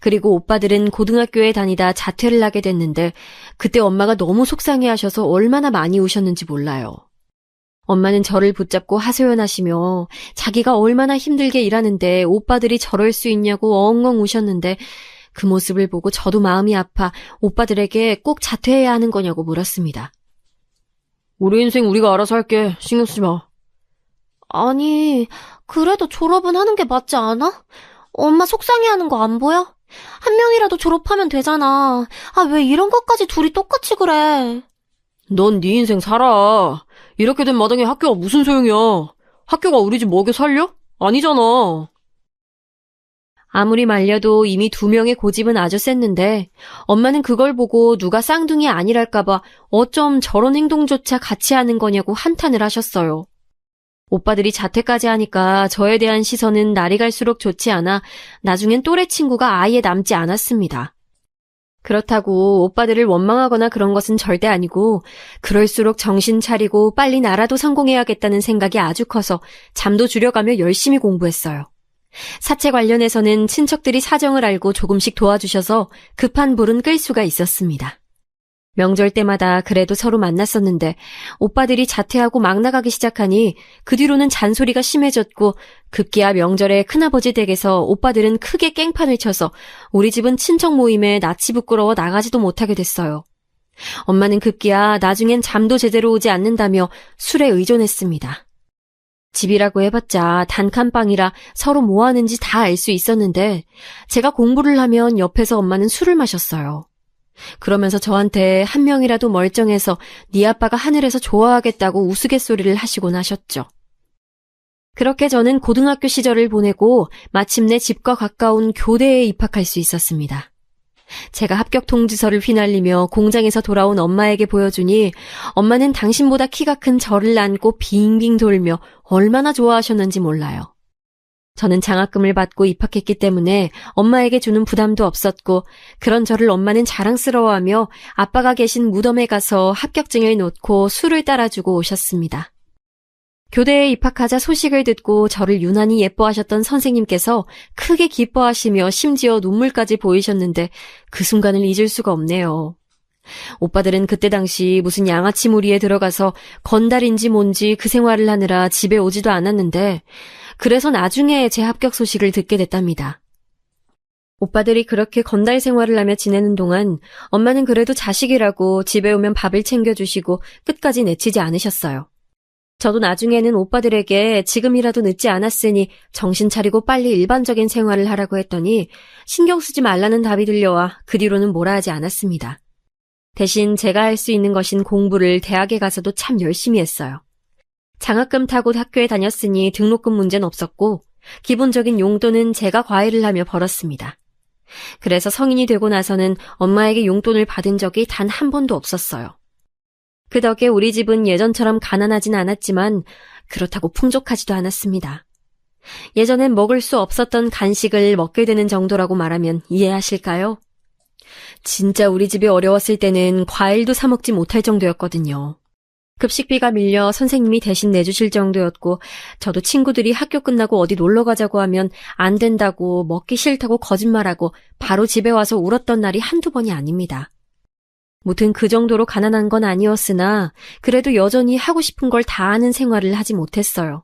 그리고 오빠들은 고등학교에 다니다 자퇴를 하게 됐는데 그때 엄마가 너무 속상해하셔서 얼마나 많이 우셨는지 몰라요. 엄마는 저를 붙잡고 하소연하시며 자기가 얼마나 힘들게 일하는데 오빠들이 저럴 수 있냐고 엉엉 우셨는데 그 모습을 보고 저도 마음이 아파 오빠들에게 꼭 자퇴해야 하는 거냐고 물었습니다. 우리 인생 우리가 알아서 할게. 신경 쓰지 마. 아니, 그래도 졸업은 하는 게 맞지 않아? 엄마 속상해하는 거 안 보여? 한 명이라도 졸업하면 되잖아. 아, 왜 이런 것까지 둘이 똑같이 그래? 넌 네 인생 살아. 이렇게 된 마당에 학교가 무슨 소용이야. 학교가 우리 집 먹여 살려? 아니잖아. 아무리 말려도 이미 2명의 고집은 아주 셌는데 엄마는 그걸 보고 누가 쌍둥이 아니랄까봐 어쩜 저런 행동조차 같이 하는 거냐고 한탄을 하셨어요. 오빠들이 자퇴까지 하니까 저에 대한 시선은 날이 갈수록 좋지 않아 나중엔 또래 친구가 아예 남지 않았습니다. 그렇다고 오빠들을 원망하거나 그런 것은 절대 아니고 그럴수록 정신 차리고 빨리 나라도 성공해야겠다는 생각이 아주 커서 잠도 줄여가며 열심히 공부했어요. 사채 관련해서는 친척들이 사정을 알고 조금씩 도와주셔서 급한 불은 끌 수가 있었습니다. 명절 때마다 그래도 서로 만났었는데 오빠들이 자퇴하고 막 나가기 시작하니 그 뒤로는 잔소리가 심해졌고 급기야 명절에 큰아버지 댁에서 오빠들은 크게 깽판을 쳐서 우리 집은 친척 모임에 낯이 부끄러워 나가지도 못하게 됐어요. 엄마는 급기야 나중엔 잠도 제대로 오지 않는다며 술에 의존했습니다. 집이라고 해봤자 단칸방이라 서로 뭐 하는지 다 알 수 있었는데 제가 공부를 하면 옆에서 엄마는 술을 마셨어요. 그러면서 저한테 한 명이라도 멀쩡해서 네 아빠가 하늘에서 좋아하겠다고 우스갯소리를 하시곤 하셨죠. 그렇게 저는 고등학교 시절을 보내고 마침내 집과 가까운 교대에 입학할 수 있었습니다. 제가 합격 통지서를 휘날리며 공장에서 돌아온 엄마에게 보여주니 엄마는 당신보다 키가 큰 저를 안고 빙빙 돌며 얼마나 좋아하셨는지 몰라요. 저는 장학금을 받고 입학했기 때문에 엄마에게 주는 부담도 없었고 그런 저를 엄마는 자랑스러워하며 아빠가 계신 무덤에 가서 합격증을 놓고 술을 따라주고 오셨습니다. 교대에 입학하자 소식을 듣고 저를 유난히 예뻐하셨던 선생님께서 크게 기뻐하시며 심지어 눈물까지 보이셨는데 그 순간을 잊을 수가 없네요. 오빠들은 그때 당시 무슨 양아치 무리에 들어가서 건달인지 뭔지 그 생활을 하느라 집에 오지도 않았는데 그래서 나중에 제 합격 소식을 듣게 됐답니다. 오빠들이 그렇게 건달 생활을 하며 지내는 동안 엄마는 그래도 자식이라고 집에 오면 밥을 챙겨주시고 끝까지 내치지 않으셨어요. 저도 나중에는 오빠들에게 지금이라도 늦지 않았으니 정신 차리고 빨리 일반적인 생활을 하라고 했더니 신경 쓰지 말라는 답이 들려와 그 뒤로는 뭐라 하지 않았습니다. 대신 제가 할 수 있는 것인 공부를 대학에 가서도 참 열심히 했어요. 장학금 타고 학교에 다녔으니 등록금 문제는 없었고 기본적인 용돈은 제가 과외를 하며 벌었습니다. 그래서 성인이 되고 나서는 엄마에게 용돈을 받은 적이 단 한 번도 없었어요. 그 덕에 우리 집은 예전처럼 가난하진 않았지만 그렇다고 풍족하지도 않았습니다. 예전엔 먹을 수 없었던 간식을 먹게 되는 정도라고 말하면 이해하실까요? 진짜 우리 집이 어려웠을 때는 과일도 사 먹지 못할 정도였거든요. 급식비가 밀려 선생님이 대신 내주실 정도였고 저도 친구들이 학교 끝나고 어디 놀러 가자고 하면 안 된다고 먹기 싫다고 거짓말하고 바로 집에 와서 울었던 날이 한두 번이 아닙니다. 무튼 그 정도로 가난한 건 아니었으나 그래도 여전히 하고 싶은 걸 다 하는 생활을 하지 못했어요.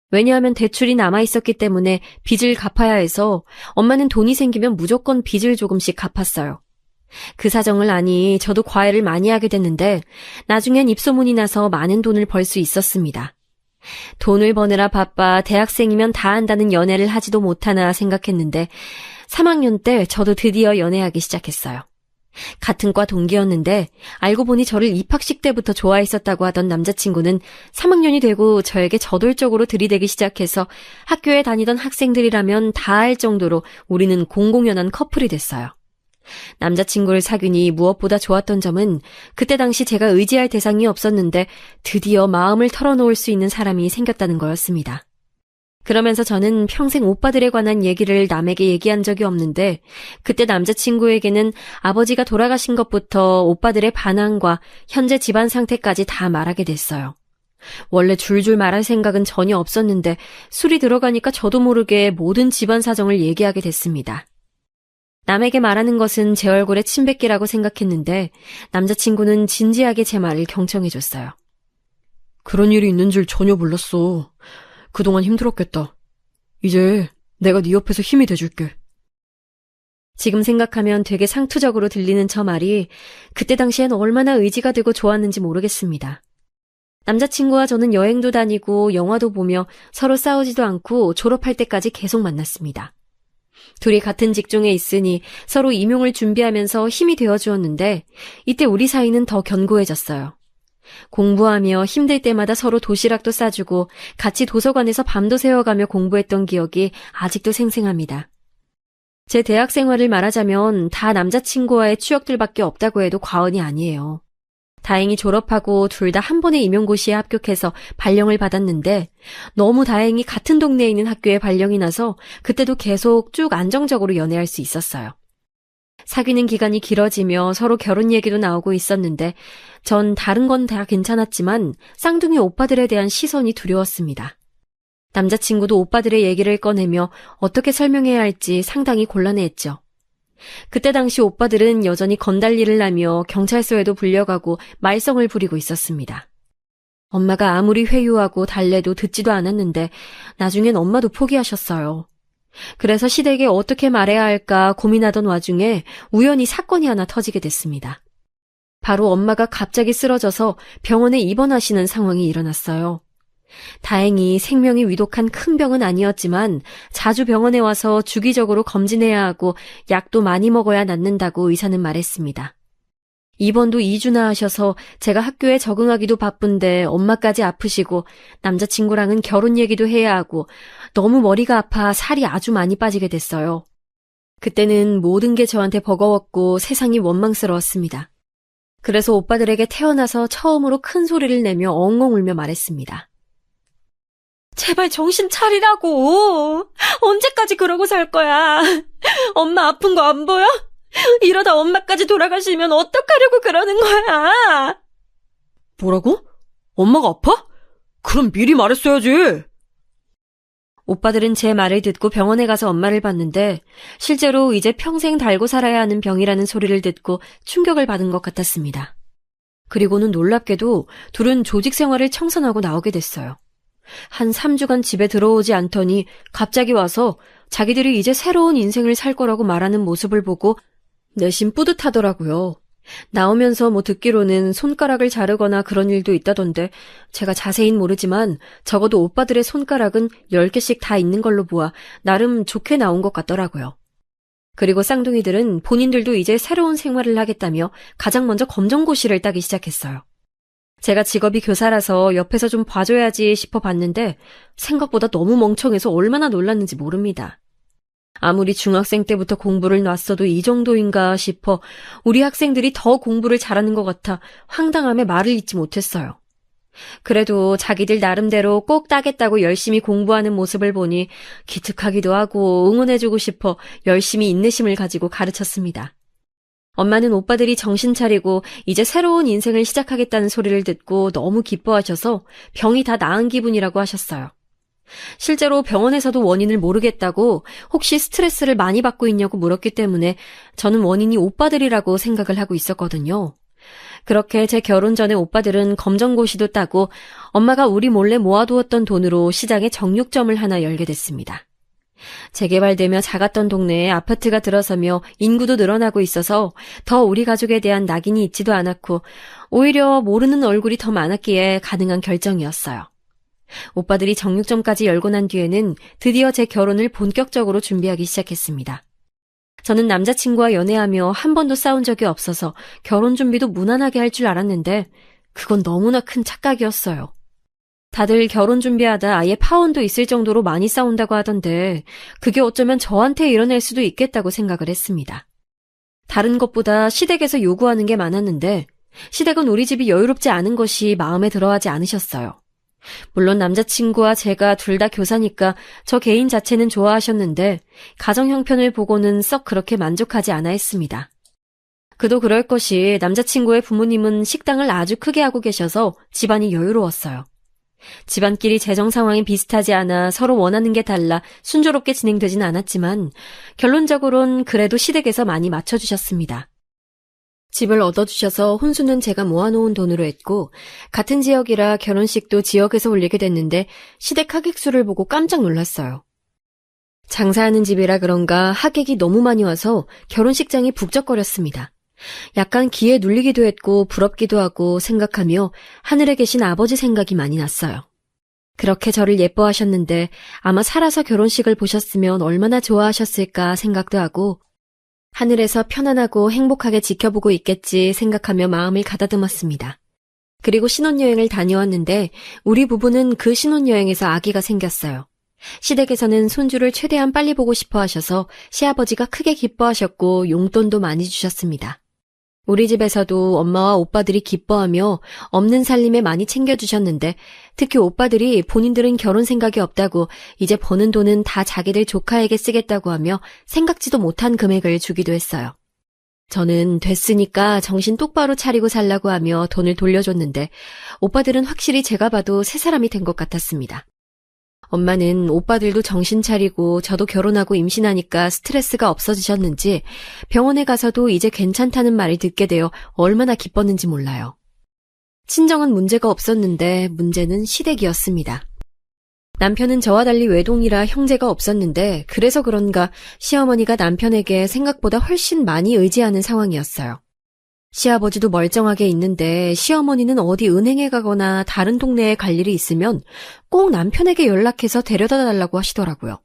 왜냐하면 대출이 남아있었기 때문에 빚을 갚아야 해서 엄마는 돈이 생기면 무조건 빚을 조금씩 갚았어요. 그 사정을 아니 저도 과외를 많이 하게 됐는데 나중엔 입소문이 나서 많은 돈을 벌 수 있었습니다. 돈을 버느라 바빠 대학생이면 다 한다는 연애를 하지도 못하나 생각했는데 3학년 때 저도 드디어 연애하기 시작했어요. 같은 과 동기였는데 알고 보니 저를 입학식 때부터 좋아했었다고 하던 남자친구는 3학년이 되고 저에게 저돌적으로 들이대기 시작해서 학교에 다니던 학생들이라면 다 알 정도로 우리는 공공연한 커플이 됐어요. 남자친구를 사귀니 무엇보다 좋았던 점은 그때 당시 제가 의지할 대상이 없었는데 드디어 마음을 털어놓을 수 있는 사람이 생겼다는 거였습니다. 그러면서 저는 평생 오빠들에 관한 얘기를 남에게 얘기한 적이 없는데 그때 남자친구에게는 아버지가 돌아가신 것부터 오빠들의 반항과 현재 집안 상태까지 다 말하게 됐어요. 원래 줄줄 말할 생각은 전혀 없었는데 술이 들어가니까 저도 모르게 모든 집안 사정을 얘기하게 됐습니다. 남에게 말하는 것은 제 얼굴에 침 뱉기라고 생각했는데 남자친구는 진지하게 제 말을 경청해줬어요. 그런 일이 있는 줄 전혀 몰랐어. 그동안 힘들었겠다. 이제 내가 네 옆에서 힘이 돼줄게. 지금 생각하면 되게 상투적으로 들리는 저 말이 그때 당시엔 얼마나 의지가 되고 좋았는지 모르겠습니다. 남자친구와 저는 여행도 다니고 영화도 보며 서로 싸우지도 않고 졸업할 때까지 계속 만났습니다. 둘이 같은 직종에 있으니 서로 임용을 준비하면서 힘이 되어주었는데 이때 우리 사이는 더 견고해졌어요. 공부하며 힘들 때마다 서로 도시락도 싸주고 같이 도서관에서 밤도 새워가며 공부했던 기억이 아직도 생생합니다. 제 대학 생활을 말하자면 다 남자친구와의 추억들밖에 없다고 해도 과언이 아니에요. 다행히 졸업하고 둘 다 한 번에 임용고시에 합격해서 발령을 받았는데 너무 다행히 같은 동네에 있는 학교에 발령이 나서 그때도 계속 쭉 안정적으로 연애할 수 있었어요. 사귀는 기간이 길어지며 서로 결혼 얘기도 나오고 있었는데 전 다른 건 다 괜찮았지만 쌍둥이 오빠들에 대한 시선이 두려웠습니다. 남자친구도 오빠들의 얘기를 꺼내며 어떻게 설명해야 할지 상당히 곤란해했죠. 그때 당시 오빠들은 여전히 건달일을 하며 경찰서에도 불려가고 말썽을 부리고 있었습니다. 엄마가 아무리 회유하고 달래도 듣지도 않았는데 나중엔 엄마도 포기하셨어요. 그래서 시댁에 어떻게 말해야 할까 고민하던 와중에 우연히 사건이 하나 터지게 됐습니다. 바로 엄마가 갑자기 쓰러져서 병원에 입원하시는 상황이 일어났어요. 다행히 생명이 위독한 큰 병은 아니었지만 자주 병원에 와서 주기적으로 검진해야 하고 약도 많이 먹어야 낫는다고 의사는 말했습니다. 입원도 2주나 하셔서 제가 학교에 적응하기도 바쁜데 엄마까지 아프시고 남자친구랑은 결혼 얘기도 해야 하고 너무 머리가 아파 살이 아주 많이 빠지게 됐어요. 그때는 모든 게 저한테 버거웠고 세상이 원망스러웠습니다. 그래서 오빠들에게 태어나서 처음으로 큰 소리를 내며 엉엉 울며 말했습니다. 제발 정신 차리라고. 언제까지 그러고 살 거야. 엄마 아픈 거 안 보여? 이러다 엄마까지 돌아가시면 어떡하려고 그러는 거야. 뭐라고? 엄마가 아파? 그럼 미리 말했어야지. 오빠들은 제 말을 듣고 병원에 가서 엄마를 봤는데 실제로 이제 평생 달고 살아야 하는 병이라는 소리를 듣고 충격을 받은 것 같았습니다. 그리고는 놀랍게도 둘은 조직 생활을 청산하고 나오게 됐어요. 한 3주간 집에 들어오지 않더니 갑자기 와서 자기들이 이제 새로운 인생을 살 거라고 말하는 모습을 보고 내심 뿌듯하더라고요. 나오면서 듣기로는 손가락을 자르거나 그런 일도 있다던데 제가 자세히는 모르지만 적어도 오빠들의 손가락은 10개씩 다 있는 걸로 보아 나름 좋게 나온 것 같더라고요. 그리고 쌍둥이들은 본인들도 이제 새로운 생활을 하겠다며 가장 먼저 검정고시를 따기 시작했어요. 제가 직업이 교사라서 옆에서 좀 봐줘야지 싶어 봤는데 생각보다 너무 멍청해서 얼마나 놀랐는지 모릅니다. 아무리 중학생 때부터 공부를 놨어도 이 정도인가 싶어 우리 학생들이 더 공부를 잘하는 것 같아 황당함에 말을 잇지 못했어요. 그래도 자기들 나름대로 꼭 따겠다고 열심히 공부하는 모습을 보니 기특하기도 하고 응원해주고 싶어 열심히 인내심을 가지고 가르쳤습니다. 엄마는 오빠들이 정신 차리고 이제 새로운 인생을 시작하겠다는 소리를 듣고 너무 기뻐하셔서 병이 다 나은 기분이라고 하셨어요. 실제로 병원에서도 원인을 모르겠다고 혹시 스트레스를 많이 받고 있냐고 물었기 때문에 저는 원인이 오빠들이라고 생각을 하고 있었거든요. 그렇게 제 결혼 전에 오빠들은 검정고시도 따고 엄마가 우리 몰래 모아두었던 돈으로 시장에 정육점을 하나 열게 됐습니다. 재개발되며 작았던 동네에 아파트가 들어서며 인구도 늘어나고 있어서 더 우리 가족에 대한 낙인이 있지도 않았고 오히려 모르는 얼굴이 더 많았기에 가능한 결정이었어요. 오빠들이 정육점까지 열고 난 뒤에는 드디어 제 결혼을 본격적으로 준비하기 시작했습니다. 저는 남자친구와 연애하며 한 번도 싸운 적이 없어서 결혼 준비도 무난하게 할 줄 알았는데 그건 너무나 큰 착각이었어요. 다들 결혼 준비하다 아예 파혼도 있을 정도로 많이 싸운다고 하던데 그게 어쩌면 저한테 일어날 수도 있겠다고 생각을 했습니다. 다른 것보다 시댁에서 요구하는 게 많았는데 시댁은 우리 집이 여유롭지 않은 것이 마음에 들어하지 않으셨어요. 물론 남자친구와 제가 둘 다 교사니까 저 개인 자체는 좋아하셨는데 가정 형편을 보고는 썩 그렇게 만족하지 않아 했습니다. 그도 그럴 것이 남자친구의 부모님은 식당을 아주 크게 하고 계셔서 집안이 여유로웠어요. 집안끼리 재정 상황이 비슷하지 않아 서로 원하는 게 달라 순조롭게 진행되진 않았지만 결론적으론 그래도 시댁에서 많이 맞춰주셨습니다. 집을 얻어주셔서 혼수는 제가 모아놓은 돈으로 했고 같은 지역이라 결혼식도 지역에서 올리게 됐는데 시댁 하객 수를 보고 깜짝 놀랐어요. 장사하는 집이라 그런가 하객이 너무 많이 와서 결혼식장이 북적거렸습니다. 약간 기에 눌리기도 했고 부럽기도 하고 생각하며 하늘에 계신 아버지 생각이 많이 났어요. 그렇게 저를 예뻐하셨는데 아마 살아서 결혼식을 보셨으면 얼마나 좋아하셨을까 생각도 하고 하늘에서 편안하고 행복하게 지켜보고 있겠지 생각하며 마음을 가다듬었습니다. 그리고 신혼여행을 다녀왔는데 우리 부부는 그 신혼여행에서 아기가 생겼어요. 시댁에서는 손주를 최대한 빨리 보고 싶어 하셔서 시아버지가 크게 기뻐하셨고 용돈도 많이 주셨습니다. 우리 집에서도 엄마와 오빠들이 기뻐하며 없는 살림에 많이 챙겨주셨는데 특히 오빠들이 본인들은 결혼 생각이 없다고 이제 버는 돈은 다 자기들 조카에게 쓰겠다고 하며 생각지도 못한 금액을 주기도 했어요. 저는 됐으니까 정신 똑바로 차리고 살라고 하며 돈을 돌려줬는데 오빠들은 확실히 제가 봐도 새 사람이 된 것 같았습니다. 엄마는 오빠들도 정신 차리고 저도 결혼하고 임신하니까 스트레스가 없어지셨는지 병원에 가서도 이제 괜찮다는 말을 듣게 되어 얼마나 기뻤는지 몰라요. 친정은 문제가 없었는데 문제는 시댁이었습니다. 남편은 저와 달리 외동이라 형제가 없었는데 그래서 그런가 시어머니가 남편에게 생각보다 훨씬 많이 의지하는 상황이었어요. 시아버지도 멀쩡하게 있는데 시어머니는 어디 은행에 가거나 다른 동네에 갈 일이 있으면 꼭 남편에게 연락해서 데려다 달라고 하시더라고요.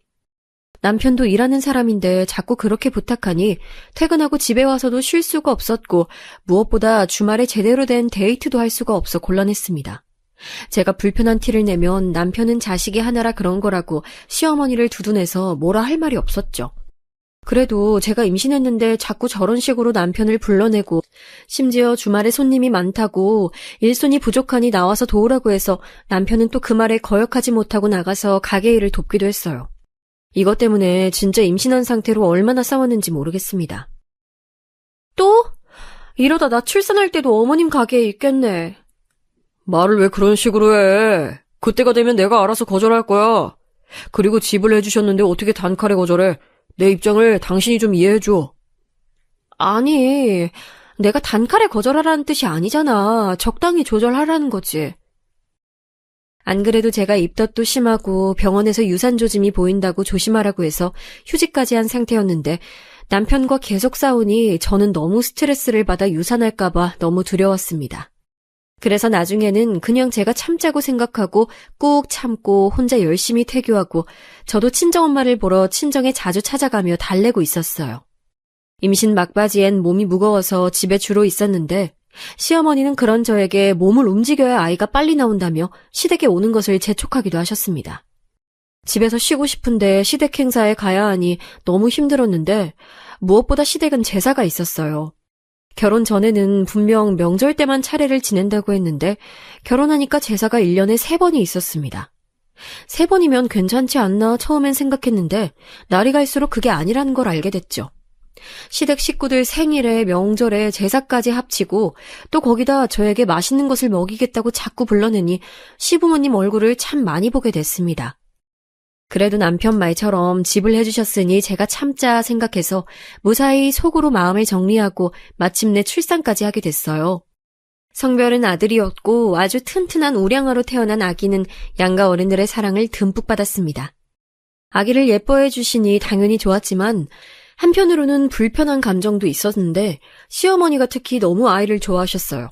남편도 일하는 사람인데 자꾸 그렇게 부탁하니 퇴근하고 집에 와서도 쉴 수가 없었고 무엇보다 주말에 제대로 된 데이트도 할 수가 없어 곤란했습니다. 제가 불편한 티를 내면 남편은 자식이 하나라 그런 거라고 시어머니를 두둔해서 뭐라 할 말이 없었죠. 그래도 제가 임신했는데 자꾸 저런 식으로 남편을 불러내고 심지어 주말에 손님이 많다고 일손이 부족하니 나와서 도우라고 해서 남편은 또 그 말에 거역하지 못하고 나가서 가게 일을 돕기도 했어요. 이것 때문에 진짜 임신한 상태로 얼마나 싸웠는지 모르겠습니다. 또? 이러다 나 출산할 때도 어머님 가게에 있겠네. 말을 왜 그런 식으로 해? 그때가 되면 내가 알아서 거절할 거야. 그리고 집을 해주셨는데 어떻게 단칼에 거절해? 내 입장을 당신이 좀 이해해줘. 아니, 내가 단칼에 거절하라는 뜻이 아니잖아. 적당히 조절하라는 거지. 안 그래도 제가 입덧도 심하고 병원에서 유산조짐이 보인다고 조심하라고 해서 휴직까지 한 상태였는데 남편과 계속 싸우니 저는 너무 스트레스를 받아 유산할까봐 너무 두려웠습니다. 그래서 나중에는 그냥 제가 참자고 생각하고 꾹 참고 혼자 열심히 태교하고 저도 친정엄마를 보러 친정에 자주 찾아가며 달래고 있었어요. 임신 막바지엔 몸이 무거워서 집에 주로 있었는데 시어머니는 그런 저에게 몸을 움직여야 아이가 빨리 나온다며 시댁에 오는 것을 재촉하기도 하셨습니다. 집에서 쉬고 싶은데 시댁 행사에 가야 하니 너무 힘들었는데 무엇보다 시댁은 제사가 있었어요. 결혼 전에는 분명 명절 때만 차례를 지낸다고 했는데 결혼하니까 제사가 1년에 3번이 있었습니다. 3번이면 괜찮지 않나 처음엔 생각했는데 날이 갈수록 그게 아니라는 걸 알게 됐죠. 시댁 식구들 생일에 명절에 제사까지 합치고 또 거기다 저에게 맛있는 것을 먹이겠다고 자꾸 불러내니 시부모님 얼굴을 참 많이 보게 됐습니다. 그래도 남편 말처럼 집을 해주셨으니 제가 참자 생각해서 무사히 속으로 마음을 정리하고 마침내 출산까지 하게 됐어요. 성별은 아들이었고 아주 튼튼한 우량아로 태어난 아기는 양가 어른들의 사랑을 듬뿍 받았습니다. 아기를 예뻐해 주시니 당연히 좋았지만 한편으로는 불편한 감정도 있었는데 시어머니가 특히 너무 아이를 좋아하셨어요.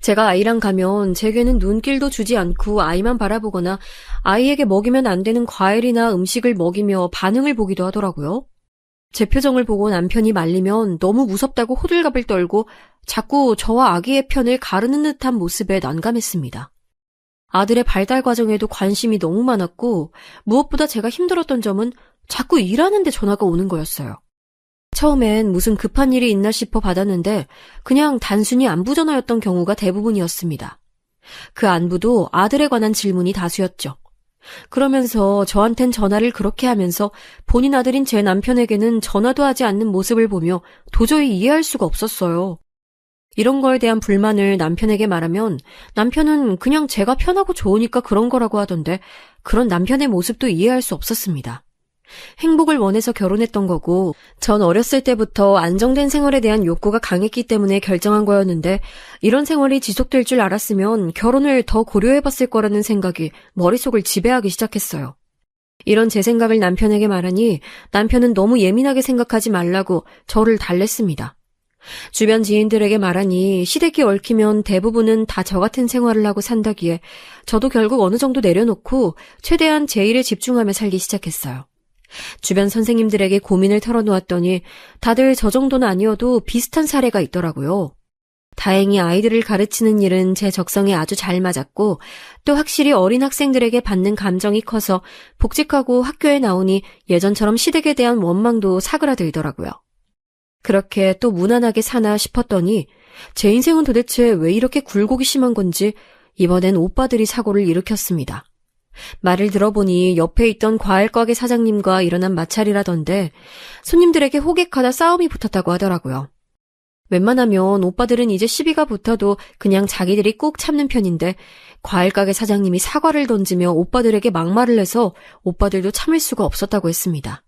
제가 아이랑 가면 제게는 눈길도 주지 않고 아이만 바라보거나 아이에게 먹이면 안 되는 과일이나 음식을 먹이며 반응을 보기도 하더라고요. 제 표정을 보고 남편이 말리면 너무 무섭다고 호들갑을 떨고 자꾸 저와 아기의 편을 가르는 듯한 모습에 난감했습니다. 아들의 발달 과정에도 관심이 너무 많았고 무엇보다 제가 힘들었던 점은 자꾸 일하는데 전화가 오는 거였어요. 처음엔 무슨 급한 일이 있나 싶어 받았는데 그냥 단순히 안부 전화였던 경우가 대부분이었습니다. 그 안부도 아들에 관한 질문이 다수였죠. 그러면서 저한텐 전화를 그렇게 하면서 본인 아들인 제 남편에게는 전화도 하지 않는 모습을 보며 도저히 이해할 수가 없었어요. 이런 거에 대한 불만을 남편에게 말하면 남편은 그냥 제가 편하고 좋으니까 그런 거라고 하던데 그런 남편의 모습도 이해할 수 없었습니다. 행복을 원해서 결혼했던 거고 전 어렸을 때부터 안정된 생활에 대한 욕구가 강했기 때문에 결정한 거였는데 이런 생활이 지속될 줄 알았으면 결혼을 더 고려해봤을 거라는 생각이 머릿속을 지배하기 시작했어요. 이런 제 생각을 남편에게 말하니 남편은 너무 예민하게 생각하지 말라고 저를 달랬습니다. 주변 지인들에게 말하니 시댁이 얽히면 대부분은 다 저 같은 생활을 하고 산다기에 저도 결국 어느 정도 내려놓고 최대한 제 일에 집중하며 살기 시작했어요. 주변 선생님들에게 고민을 털어놓았더니 다들 저 정도는 아니어도 비슷한 사례가 있더라고요. 다행히 아이들을 가르치는 일은 제 적성에 아주 잘 맞았고 또 확실히 어린 학생들에게 받는 감정이 커서 복직하고 학교에 나오니 예전처럼 시댁에 대한 원망도 사그라들더라고요. 그렇게 또 무난하게 사나 싶었더니 제 인생은 도대체 왜 이렇게 굴곡이 심한 건지 이번엔 오빠들이 사고를 일으켰습니다. 말을 들어보니 옆에 있던 과일 가게 사장님과 일어난 마찰이라던데 손님들에게 호객하다 싸움이 붙었다고 하더라고요. 웬만하면 오빠들은 이제 시비가 붙어도 그냥 자기들이 꾹 참는 편인데 과일가게 사장님이 사과를 던지며 오빠들에게 막말을 해서 오빠들도 참을 수가 없었다고 했습니다.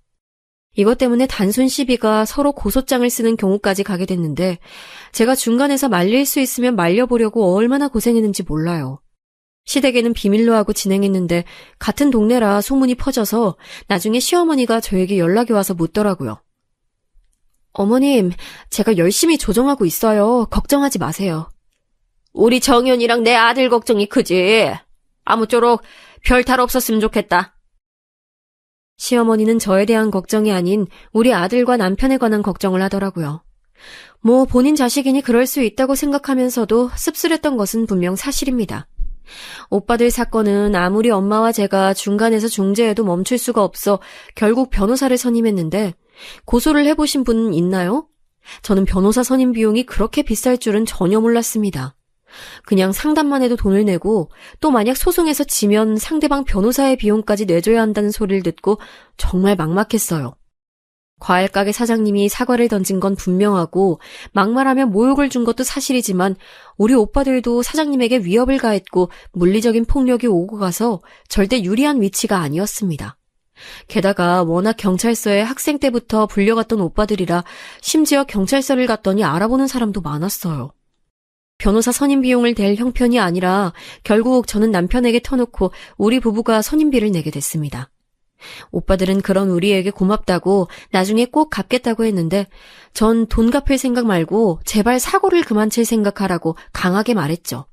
이것 때문에 단순 시비가 서로 고소장을 쓰는 경우까지 가게 됐는데 제가 중간에서 말릴 수 있으면 말려보려고 얼마나 고생했는지 몰라요. 시댁에는 비밀로 하고 진행했는데 같은 동네라 소문이 퍼져서 나중에 시어머니가 저에게 연락이 와서 묻더라고요. 어머님, 제가 열심히 조정하고 있어요. 걱정하지 마세요. 우리 정연이랑 내 아들 걱정이 크지. 아무쪼록 별 탈 없었으면 좋겠다. 시어머니는 저에 대한 걱정이 아닌 우리 아들과 남편에 관한 걱정을 하더라고요. 뭐 본인 자식이니 그럴 수 있다고 생각하면서도 씁쓸했던 것은 분명 사실입니다. 오빠들 사건은 아무리 엄마와 제가 중간에서 중재해도 멈출 수가 없어 결국 변호사를 선임했는데 고소를 해보신 분 있나요? 저는 변호사 선임 비용이 그렇게 비쌀 줄은 전혀 몰랐습니다. 그냥 상담만 해도 돈을 내고 또 만약 소송에서 지면 상대방 변호사의 비용까지 내줘야 한다는 소리를 듣고 정말 막막했어요. 과일가게 사장님이 사과를 던진 건 분명하고 막말하며 모욕을 준 것도 사실이지만 우리 오빠들도 사장님에게 위협을 가했고 물리적인 폭력이 오고 가서 절대 유리한 위치가 아니었습니다. 게다가 워낙 경찰서에 학생 때부터 불려갔던 오빠들이라 심지어 경찰서를 갔더니 알아보는 사람도 많았어요. 변호사 선임 비용을 댈 형편이 아니라 결국 저는 남편에게 터놓고 우리 부부가 선임비를 내게 됐습니다. 오빠들은 그런 우리에게 고맙다고 나중에 꼭 갚겠다고 했는데 전 돈 갚을 생각 말고 제발 사고를 그만 칠 생각하라고 강하게 말했죠.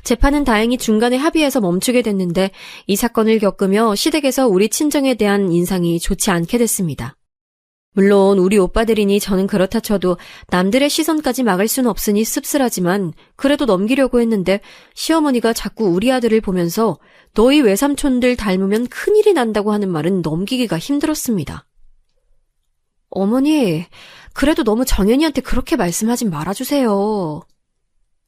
재판은 다행히 중간에 합의해서 멈추게 됐는데 이 사건을 겪으며 시댁에서 우리 친정에 대한 인상이 좋지 않게 됐습니다. 물론 우리 오빠들이니 저는 그렇다 쳐도 남들의 시선까지 막을 수는 없으니 씁쓸하지만 그래도 넘기려고 했는데 시어머니가 자꾸 우리 아들을 보면서 너희 외삼촌들 닮으면 큰일이 난다고 하는 말은 넘기기가 힘들었습니다. 어머니, 그래도 너무 정연이한테 그렇게 말씀하진 말아주세요.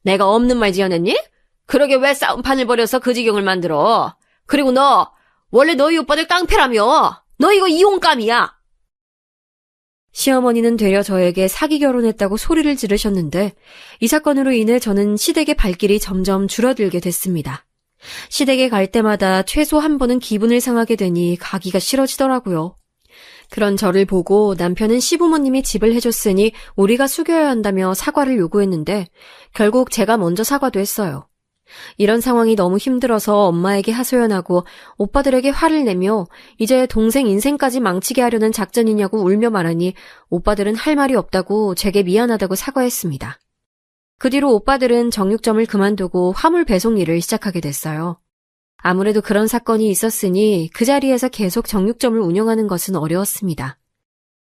내가 없는 말 지어냈니? 그러게 왜 싸움판을 벌여서 그 지경을 만들어? 그리고 너 원래 너희 오빠들 깡패라며. 너 이거 이혼감이야. 시어머니는 되려 저에게 사기 결혼했다고 소리를 지르셨는데 이 사건으로 인해 저는 시댁의 발길이 점점 줄어들게 됐습니다. 시댁에 갈 때마다 최소 한 번은 기분을 상하게 되니 가기가 싫어지더라고요. 그런 저를 보고 남편은 시부모님이 집을 해줬으니 우리가 숙여야 한다며 사과를 요구했는데 결국 제가 먼저 사과도 했어요. 이런 상황이 너무 힘들어서 엄마에게 하소연하고 오빠들에게 화를 내며 이제 동생 인생까지 망치게 하려는 작전이냐고 울며 말하니 오빠들은 할 말이 없다고 제게 미안하다고 사과했습니다. 그 뒤로 오빠들은 정육점을 그만두고 화물 배송 일을 시작하게 됐어요. 아무래도 그런 사건이 있었으니 그 자리에서 계속 정육점을 운영하는 것은 어려웠습니다.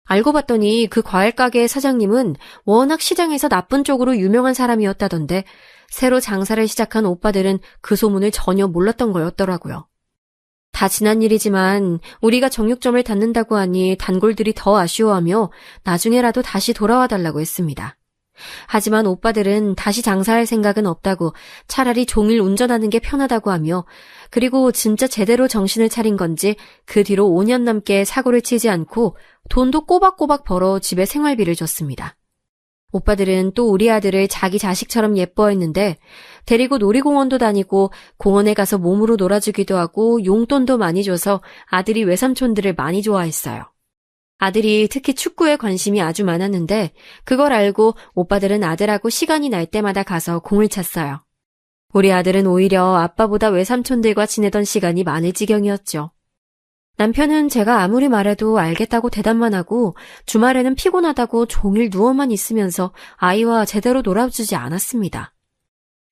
알고 봤더니 그 과일가게 사장님은 워낙 시장에서 나쁜 쪽으로 유명한 사람이었다던데 새로 장사를 시작한 오빠들은 그 소문을 전혀 몰랐던 거였더라고요. 다 지난 일이지만 우리가 정육점을 닫는다고 하니 단골들이 더 아쉬워하며 나중에라도 다시 돌아와 달라고 했습니다. 하지만 오빠들은 다시 장사할 생각은 없다고 차라리 종일 운전하는 게 편하다고 하며 그리고 진짜 제대로 정신을 차린 건지 그 뒤로 5년 넘게 사고를 치지 않고 돈도 꼬박꼬박 벌어 집에 생활비를 줬습니다. 오빠들은 또 우리 아들을 자기 자식처럼 예뻐했는데 데리고 놀이공원도 다니고 공원에 가서 몸으로 놀아주기도 하고 용돈도 많이 줘서 아들이 외삼촌들을 많이 좋아했어요. 아들이 특히 축구에 관심이 아주 많았는데 그걸 알고 오빠들은 아들하고 시간이 날 때마다 가서 공을 찼어요. 우리 아들은 오히려 아빠보다 외삼촌들과 지내던 시간이 많을 지경이었죠. 남편은 제가 아무리 말해도 알겠다고 대답만 하고 주말에는 피곤하다고 종일 누워만 있으면서 아이와 제대로 놀아주지 않았습니다.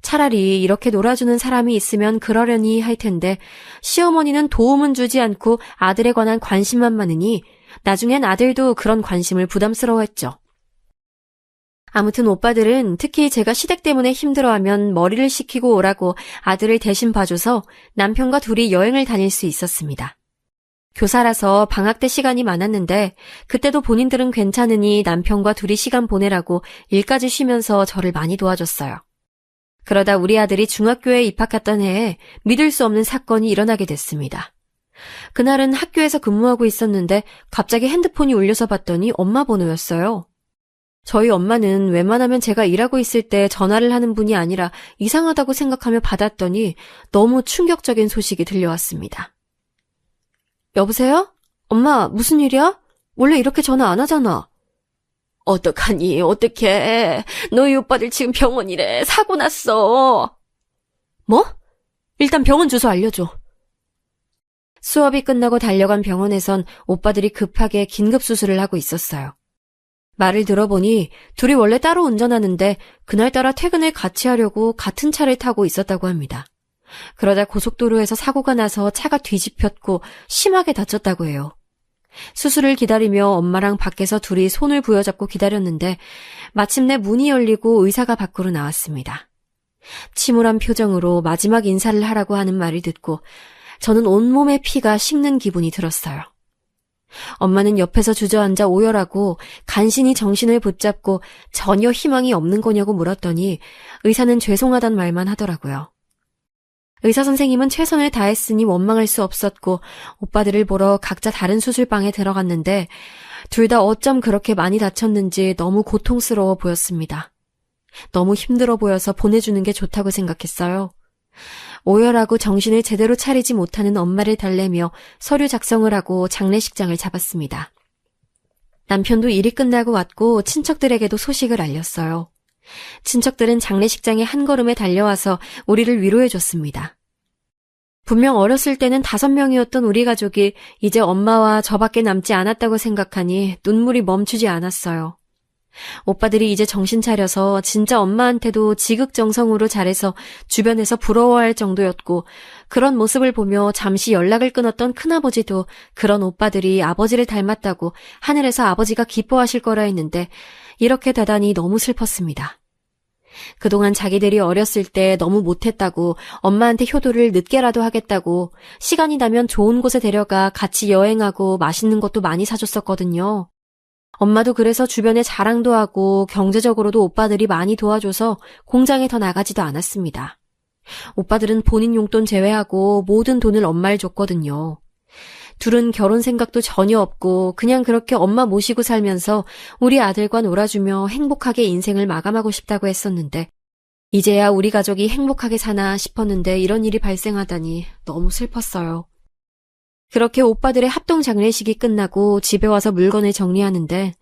차라리 이렇게 놀아주는 사람이 있으면 그러려니 할 텐데 시어머니는 도움은 주지 않고 아들에 관한 관심만 많으니 나중엔 아들도 그런 관심을 부담스러워했죠. 아무튼 오빠들은 특히 제가 시댁 때문에 힘들어하면 머리를 식히고 오라고 아들을 대신 봐줘서 남편과 둘이 여행을 다닐 수 있었습니다. 교사라서 방학 때 시간이 많았는데 그때도 본인들은 괜찮으니 남편과 둘이 시간 보내라고 일까지 쉬면서 저를 많이 도와줬어요. 그러다 우리 아들이 중학교에 입학했던 해에 믿을 수 없는 사건이 일어나게 됐습니다. 그날은 학교에서 근무하고 있었는데 갑자기 핸드폰이 울려서 봤더니 엄마 번호였어요. 저희 엄마는 웬만하면 제가 일하고 있을 때 전화를 하는 분이 아니라 이상하다고 생각하며 받았더니 너무 충격적인 소식이 들려왔습니다. 여보세요? 엄마, 무슨 일이야? 원래 이렇게 전화 안 하잖아. 어떡하니, 어떡해. 너희 오빠들 지금 병원이래. 사고 났어. 뭐? 일단 병원 주소 알려줘. 수업이 끝나고 달려간 병원에선 오빠들이 급하게 긴급수술을 하고 있었어요. 말을 들어보니 둘이 원래 따로 운전하는데 그날따라 퇴근을 같이 하려고 같은 차를 타고 있었다고 합니다. 그러다 고속도로에서 사고가 나서 차가 뒤집혔고 심하게 다쳤다고 해요. 수술을 기다리며 엄마랑 밖에서 둘이 손을 부여잡고 기다렸는데 마침내 문이 열리고 의사가 밖으로 나왔습니다. 침울한 표정으로 마지막 인사를 하라고 하는 말을 듣고 저는 온몸에 피가 식는 기분이 들었어요. 엄마는 옆에서 주저앉아 오열하고 간신히 정신을 붙잡고 전혀 희망이 없는 거냐고 물었더니 의사는 죄송하단 말만 하더라고요. 의사 선생님은 최선을 다했으니 원망할 수 없었고 오빠들을 보러 각자 다른 수술방에 들어갔는데 둘 다 어쩜 그렇게 많이 다쳤는지 너무 고통스러워 보였습니다. 너무 힘들어 보여서 보내주는 게 좋다고 생각했어요. 오열하고 정신을 제대로 차리지 못하는 엄마를 달래며 서류 작성을 하고 장례식장을 잡았습니다. 남편도 일이 끝나고 왔고 친척들에게도 소식을 알렸어요. 친척들은 장례식장에 한 걸음에 달려와서 우리를 위로해줬습니다. 분명 어렸을 때는 5명이었던 우리 가족이 이제 엄마와 저밖에 남지 않았다고 생각하니 눈물이 멈추지 않았어요. 오빠들이 이제 정신 차려서 진짜 엄마한테도 지극정성으로 잘해서 주변에서 부러워할 정도였고 그런 모습을 보며 잠시 연락을 끊었던 큰아버지도 그런 오빠들이 아버지를 닮았다고 하늘에서 아버지가 기뻐하실 거라 했는데 이렇게 되다니 너무 슬펐습니다. 그동안 자기들이 어렸을 때 너무 못했다고 엄마한테 효도를 늦게라도 하겠다고 시간이 나면 좋은 곳에 데려가 같이 여행하고 맛있는 것도 많이 사줬었거든요. 엄마도 그래서 주변에 자랑도 하고 경제적으로도 오빠들이 많이 도와줘서 공장에 더 나가지도 않았습니다. 오빠들은 본인 용돈 제외하고 모든 돈을 엄마를 줬거든요. 둘은 결혼 생각도 전혀 없고 그냥 그렇게 엄마 모시고 살면서 우리 아들과 놀아주며 행복하게 인생을 마감하고 싶다고 했었는데 이제야 우리 가족이 행복하게 사나 싶었는데 이런 일이 발생하다니 너무 슬펐어요. 그렇게 오빠들의 합동 장례식이 끝나고 집에 와서 물건을 정리하는데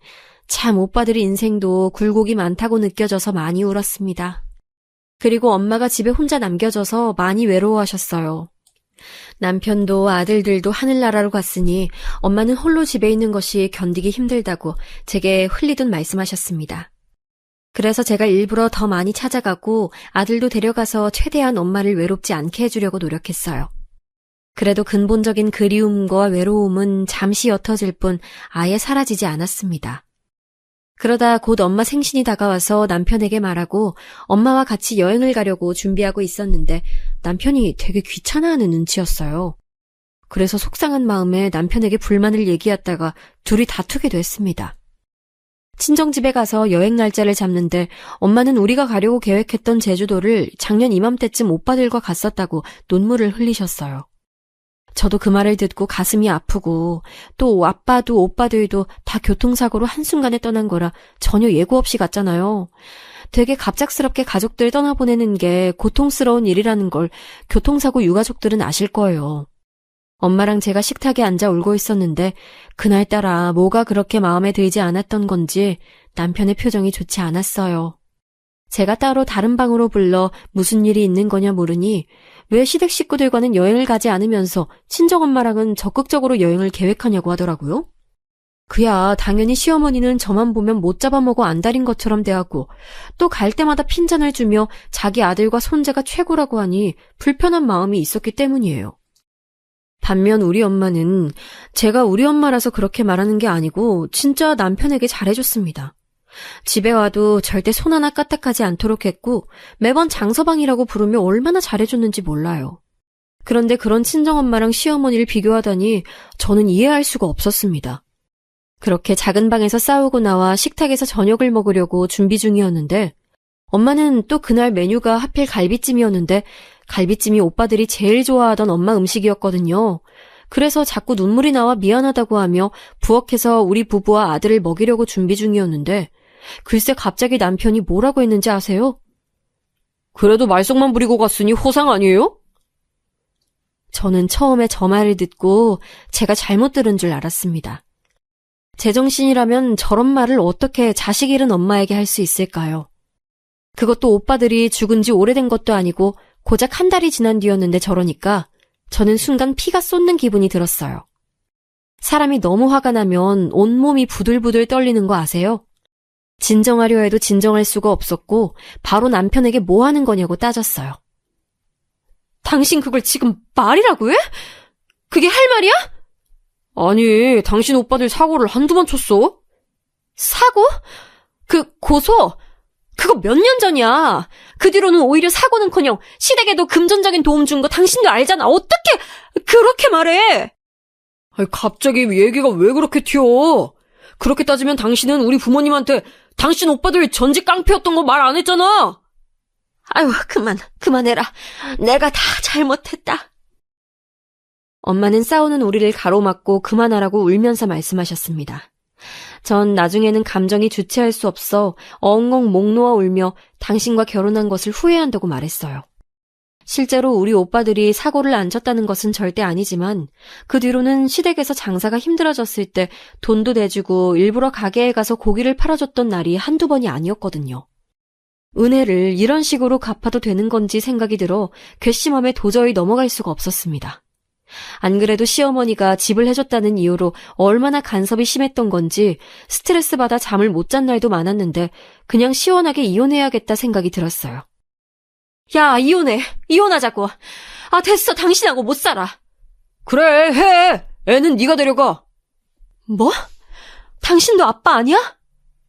참 오빠들의 인생도 굴곡이 많다고 느껴져서 많이 울었습니다. 그리고 엄마가 집에 혼자 남겨져서 많이 외로워하셨어요. 남편도 아들들도 하늘나라로 갔으니 엄마는 홀로 집에 있는 것이 견디기 힘들다고 제게 흘리듯 말씀하셨습니다. 그래서 제가 일부러 더 많이 찾아가고 아들도 데려가서 최대한 엄마를 외롭지 않게 해주려고 노력했어요. 그래도 근본적인 그리움과 외로움은 잠시 옅어질 뿐 아예 사라지지 않았습니다. 그러다 곧 엄마 생신이 다가와서 남편에게 말하고 엄마와 같이 여행을 가려고 준비하고 있었는데 남편이 되게 귀찮아하는 눈치였어요. 그래서 속상한 마음에 남편에게 불만을 얘기했다가 둘이 다투게 됐습니다. 친정집에 가서 여행 날짜를 잡는데 엄마는 우리가 가려고 계획했던 제주도를 작년 이맘때쯤 오빠들과 갔었다고 눈물을 흘리셨어요. 저도 그 말을 듣고 가슴이 아프고 또 아빠도 오빠들도 다 교통사고로 한순간에 떠난 거라 전혀 예고 없이 갔잖아요. 되게 갑작스럽게 가족들 떠나보내는 게 고통스러운 일이라는 걸 교통사고 유가족들은 아실 거예요. 엄마랑 제가 식탁에 앉아 울고 있었는데 그날따라 뭐가 그렇게 마음에 들지 않았던 건지 남편의 표정이 좋지 않았어요. 제가 따로 다른 방으로 불러 무슨 일이 있는 거냐 물으니 왜 시댁 식구들과는 여행을 가지 않으면서 친정엄마랑은 적극적으로 여행을 계획하냐고 하더라고요. 그야 당연히 시어머니는 저만 보면 못 잡아먹어 안달인 것처럼 대하고 또 갈 때마다 핀잔을 주며 자기 아들과 손자가 최고라고 하니 불편한 마음이 있었기 때문이에요. 반면 우리 엄마는 제가 우리 엄마라서 그렇게 말하는 게 아니고 진짜 남편에게 잘해줬습니다. 집에 와도 절대 손 하나 까딱하지 않도록 했고 매번 장서방이라고 부르며 얼마나 잘해줬는지 몰라요. 그런데 그런 친정엄마랑 시어머니를 비교하다니 저는 이해할 수가 없었습니다. 그렇게 작은 방에서 싸우고 나와 식탁에서 저녁을 먹으려고 준비 중이었는데 엄마는 또 그날 메뉴가 하필 갈비찜이었는데 갈비찜이 오빠들이 제일 좋아하던 엄마 음식이었거든요. 그래서 자꾸 눈물이 나와 미안하다고 하며 부엌에서 우리 부부와 아들을 먹이려고 준비 중이었는데 글쎄 갑자기 남편이 뭐라고 했는지 아세요? 그래도 말썽만 부리고 갔으니 호상 아니에요? 저는 처음에 저 말을 듣고 제가 잘못 들은 줄 알았습니다. 제정신이라면 저런 말을 어떻게 자식 잃은 엄마에게 할 수 있을까요? 그것도 오빠들이 죽은 지 오래된 것도 아니고 고작 한 달이 지난 뒤였는데 저러니까 저는 순간 피가 쏟는 기분이 들었어요. 사람이 너무 화가 나면 온몸이 부들부들 떨리는 거 아세요? 진정하려 해도 진정할 수가 없었고 바로 남편에게 뭐 하는 거냐고 따졌어요. 당신 그걸 지금 말이라고 해? 그게 할 말이야? 아니, 당신 오빠들 사고를 한두 번 쳤어? 사고? 그 고소? 그거 몇 년 전이야. 그 뒤로는 오히려 사고는커녕 시댁에도 금전적인 도움 준 거 당신도 알잖아. 어떻게 그렇게 말해? 아니, 갑자기 얘기가 왜 그렇게 튀어? 그렇게 따지면 당신은 우리 부모님한테 당신 오빠들 전직 깡패였던 거 말 안 했잖아. 아유, 그만해라. 내가 다 잘못했다. 엄마는 싸우는 우리를 가로막고 그만하라고 울면서 말씀하셨습니다. 전 나중에는 감정이 주체할 수 없어 엉엉 목 놓아 울며 당신과 결혼한 것을 후회한다고 말했어요. 실제로 우리 오빠들이 사고를 안 쳤다는 것은 절대 아니지만 그 뒤로는 시댁에서 장사가 힘들어졌을 때 돈도 내주고 일부러 가게에 가서 고기를 팔아줬던 날이 한두 번이 아니었거든요. 은혜를 이런 식으로 갚아도 되는 건지 생각이 들어 괘씸함에 도저히 넘어갈 수가 없었습니다. 안 그래도 시어머니가 집을 해줬다는 이유로 얼마나 간섭이 심했던 건지 스트레스 받아 잠을 못 잔 날도 많았는데 그냥 시원하게 이혼해야겠다 생각이 들었어요. 야, 이혼하자고. 아, 됐어. 당신하고 못 살아. 그래, 해. 애는 네가 데려가. 뭐? 당신도 아빠 아니야?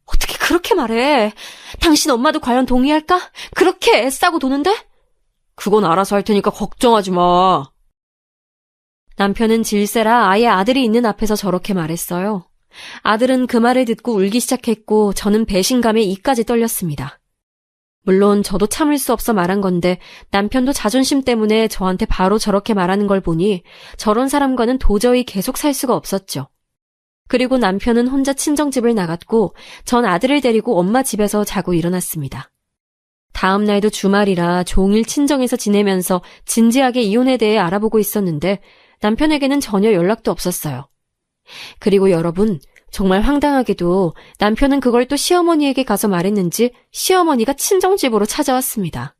어떻게 그렇게 말해? 당신 엄마도 과연 동의할까? 그렇게 애싸고 도는데? 그건 알아서 할 테니까 걱정하지 마. 남편은 질세라 아예 아들이 있는 앞에서 저렇게 말했어요. 아들은 그 말을 듣고 울기 시작했고 저는 배신감에 이까지 떨렸습니다. 물론 저도 참을 수 없어 말한 건데 남편도 자존심 때문에 저한테 바로 저렇게 말하는 걸 보니 저런 사람과는 도저히 계속 살 수가 없었죠. 그리고 남편은 혼자 친정집을 나갔고 전 아들을 데리고 엄마 집에서 자고 일어났습니다. 다음 날도 주말이라 종일 친정에서 지내면서 진지하게 이혼에 대해 알아보고 있었는데 남편에게는 전혀 연락도 없었어요. 그리고 여러분, 정말 황당하게도 남편은 그걸 또 시어머니에게 가서 말했는지 시어머니가 친정집으로 찾아왔습니다.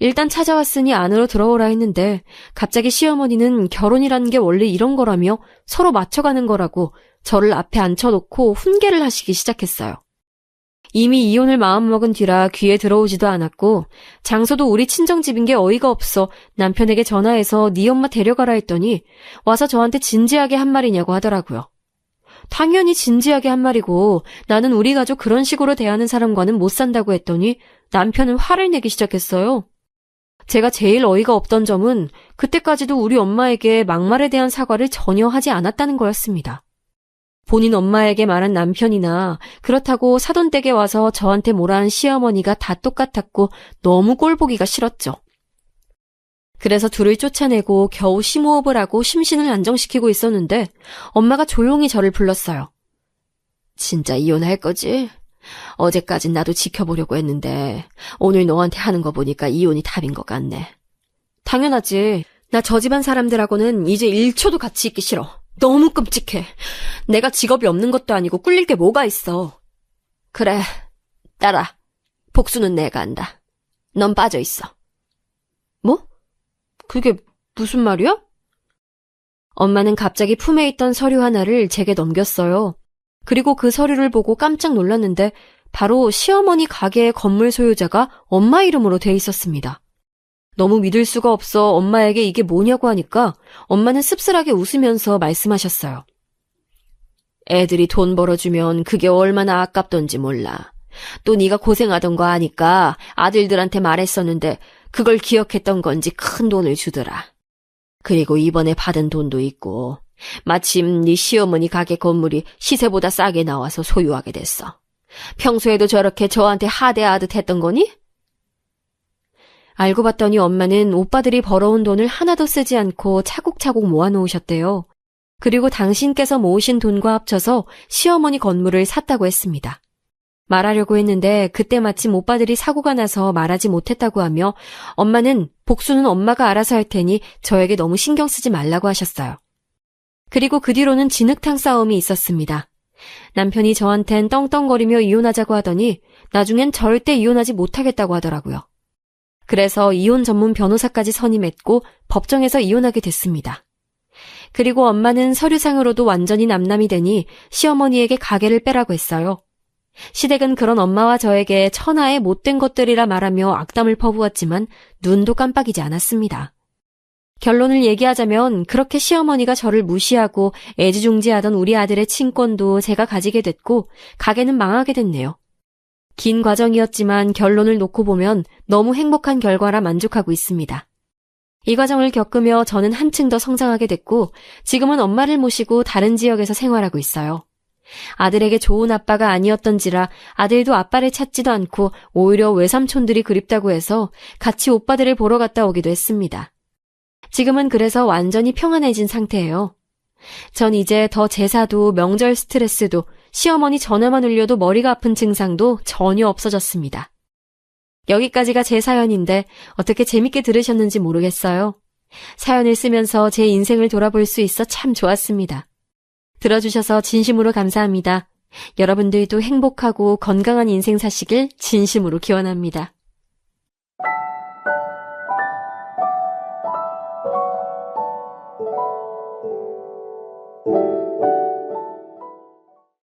일단 찾아왔으니 안으로 들어오라 했는데 갑자기 시어머니는 결혼이라는 게 원래 이런 거라며 서로 맞춰가는 거라고 저를 앞에 앉혀놓고 훈계를 하시기 시작했어요. 이미 이혼을 마음먹은 뒤라 귀에 들어오지도 않았고 장소도 우리 친정집인 게 어이가 없어 남편에게 전화해서 네 엄마 데려가라 했더니 와서 저한테 진지하게 한 말이냐고 하더라고요. 당연히 진지하게 한 말이고 나는 우리 가족 그런 식으로 대하는 사람과는 못 산다고 했더니 남편은 화를 내기 시작했어요. 제가 제일 어이가 없던 점은 그때까지도 우리 엄마에게 막말에 대한 사과를 전혀 하지 않았다는 거였습니다. 본인 엄마에게 말한 남편이나 그렇다고 사돈댁에 와서 저한테 뭐라 한 시어머니가 다 똑같았고 너무 꼴보기가 싫었죠. 그래서 둘을 쫓아내고 겨우 심호흡을 하고 심신을 안정시키고 있었는데 엄마가 조용히 저를 불렀어요. 진짜 이혼할 거지? 어제까진 나도 지켜보려고 했는데 오늘 너한테 하는 거 보니까 이혼이 답인 것 같네. 당연하지. 나 저 집안 사람들하고는 이제 1초도 같이 있기 싫어. 너무 끔찍해. 내가 직업이 없는 것도 아니고 꿀릴 게 뭐가 있어. 그래, 딸아. 복수는 내가 한다. 넌 빠져 있어. 뭐? 그게 무슨 말이야? 엄마는 갑자기 품에 있던 서류 하나를 제게 넘겼어요. 그리고 그 서류를 보고 깜짝 놀랐는데 바로 시어머니 가게의 건물 소유자가 엄마 이름으로 돼 있었습니다. 너무 믿을 수가 없어 엄마에게 이게 뭐냐고 하니까 엄마는 씁쓸하게 웃으면서 말씀하셨어요. 애들이 돈 벌어주면 그게 얼마나 아깝던지 몰라. 또 네가 고생하던 거 아니까 아들들한테 말했었는데 그걸 기억했던 건지 큰 돈을 주더라. 그리고 이번에 받은 돈도 있고 마침 네 시어머니 가게 건물이 시세보다 싸게 나와서 소유하게 됐어. 평소에도 저렇게 저한테 하대하듯 했던 거니? 알고 봤더니 엄마는 오빠들이 벌어온 돈을 하나도 쓰지 않고 차곡차곡 모아놓으셨대요. 그리고 당신께서 모으신 돈과 합쳐서 시어머니 건물을 샀다고 했습니다. 말하려고 했는데 그때 마침 오빠들이 사고가 나서 말하지 못했다고 하며 엄마는 복수는 엄마가 알아서 할 테니 저에게 너무 신경 쓰지 말라고 하셨어요. 그리고 그 뒤로는 진흙탕 싸움이 있었습니다. 남편이 저한텐 떵떵거리며 이혼하자고 하더니 나중엔 절대 이혼하지 못하겠다고 하더라고요. 그래서 이혼 전문 변호사까지 선임했고 법정에서 이혼하게 됐습니다. 그리고 엄마는 서류상으로도 완전히 남남이 되니 시어머니에게 가게를 빼라고 했어요. 시댁은 그런 엄마와 저에게 천하의 못된 것들이라 말하며 악담을 퍼부었지만 눈도 깜빡이지 않았습니다. 결론을 얘기하자면 그렇게 시어머니가 저를 무시하고 애지중지하던 우리 아들의 친권도 제가 가지게 됐고 가게는 망하게 됐네요. 긴 과정이었지만 결론을 놓고 보면 너무 행복한 결과라 만족하고 있습니다. 이 과정을 겪으며 저는 한층 더 성장하게 됐고 지금은 엄마를 모시고 다른 지역에서 생활하고 있어요. 아들에게 좋은 아빠가 아니었던지라 아들도 아빠를 찾지도 않고 오히려 외삼촌들이 그립다고 해서 같이 오빠들을 보러 갔다 오기도 했습니다. 지금은 그래서 완전히 평안해진 상태예요. 전 이제 더 제사도 명절 스트레스도 시어머니 전화만 울려도 머리가 아픈 증상도 전혀 없어졌습니다. 여기까지가 제 사연인데 어떻게 재밌게 들으셨는지 모르겠어요. 사연을 쓰면서 제 인생을 돌아볼 수 있어 참 좋았습니다. 들어주셔서 진심으로 감사합니다. 여러분들도 행복하고 건강한 인생 사시길 진심으로 기원합니다. 음.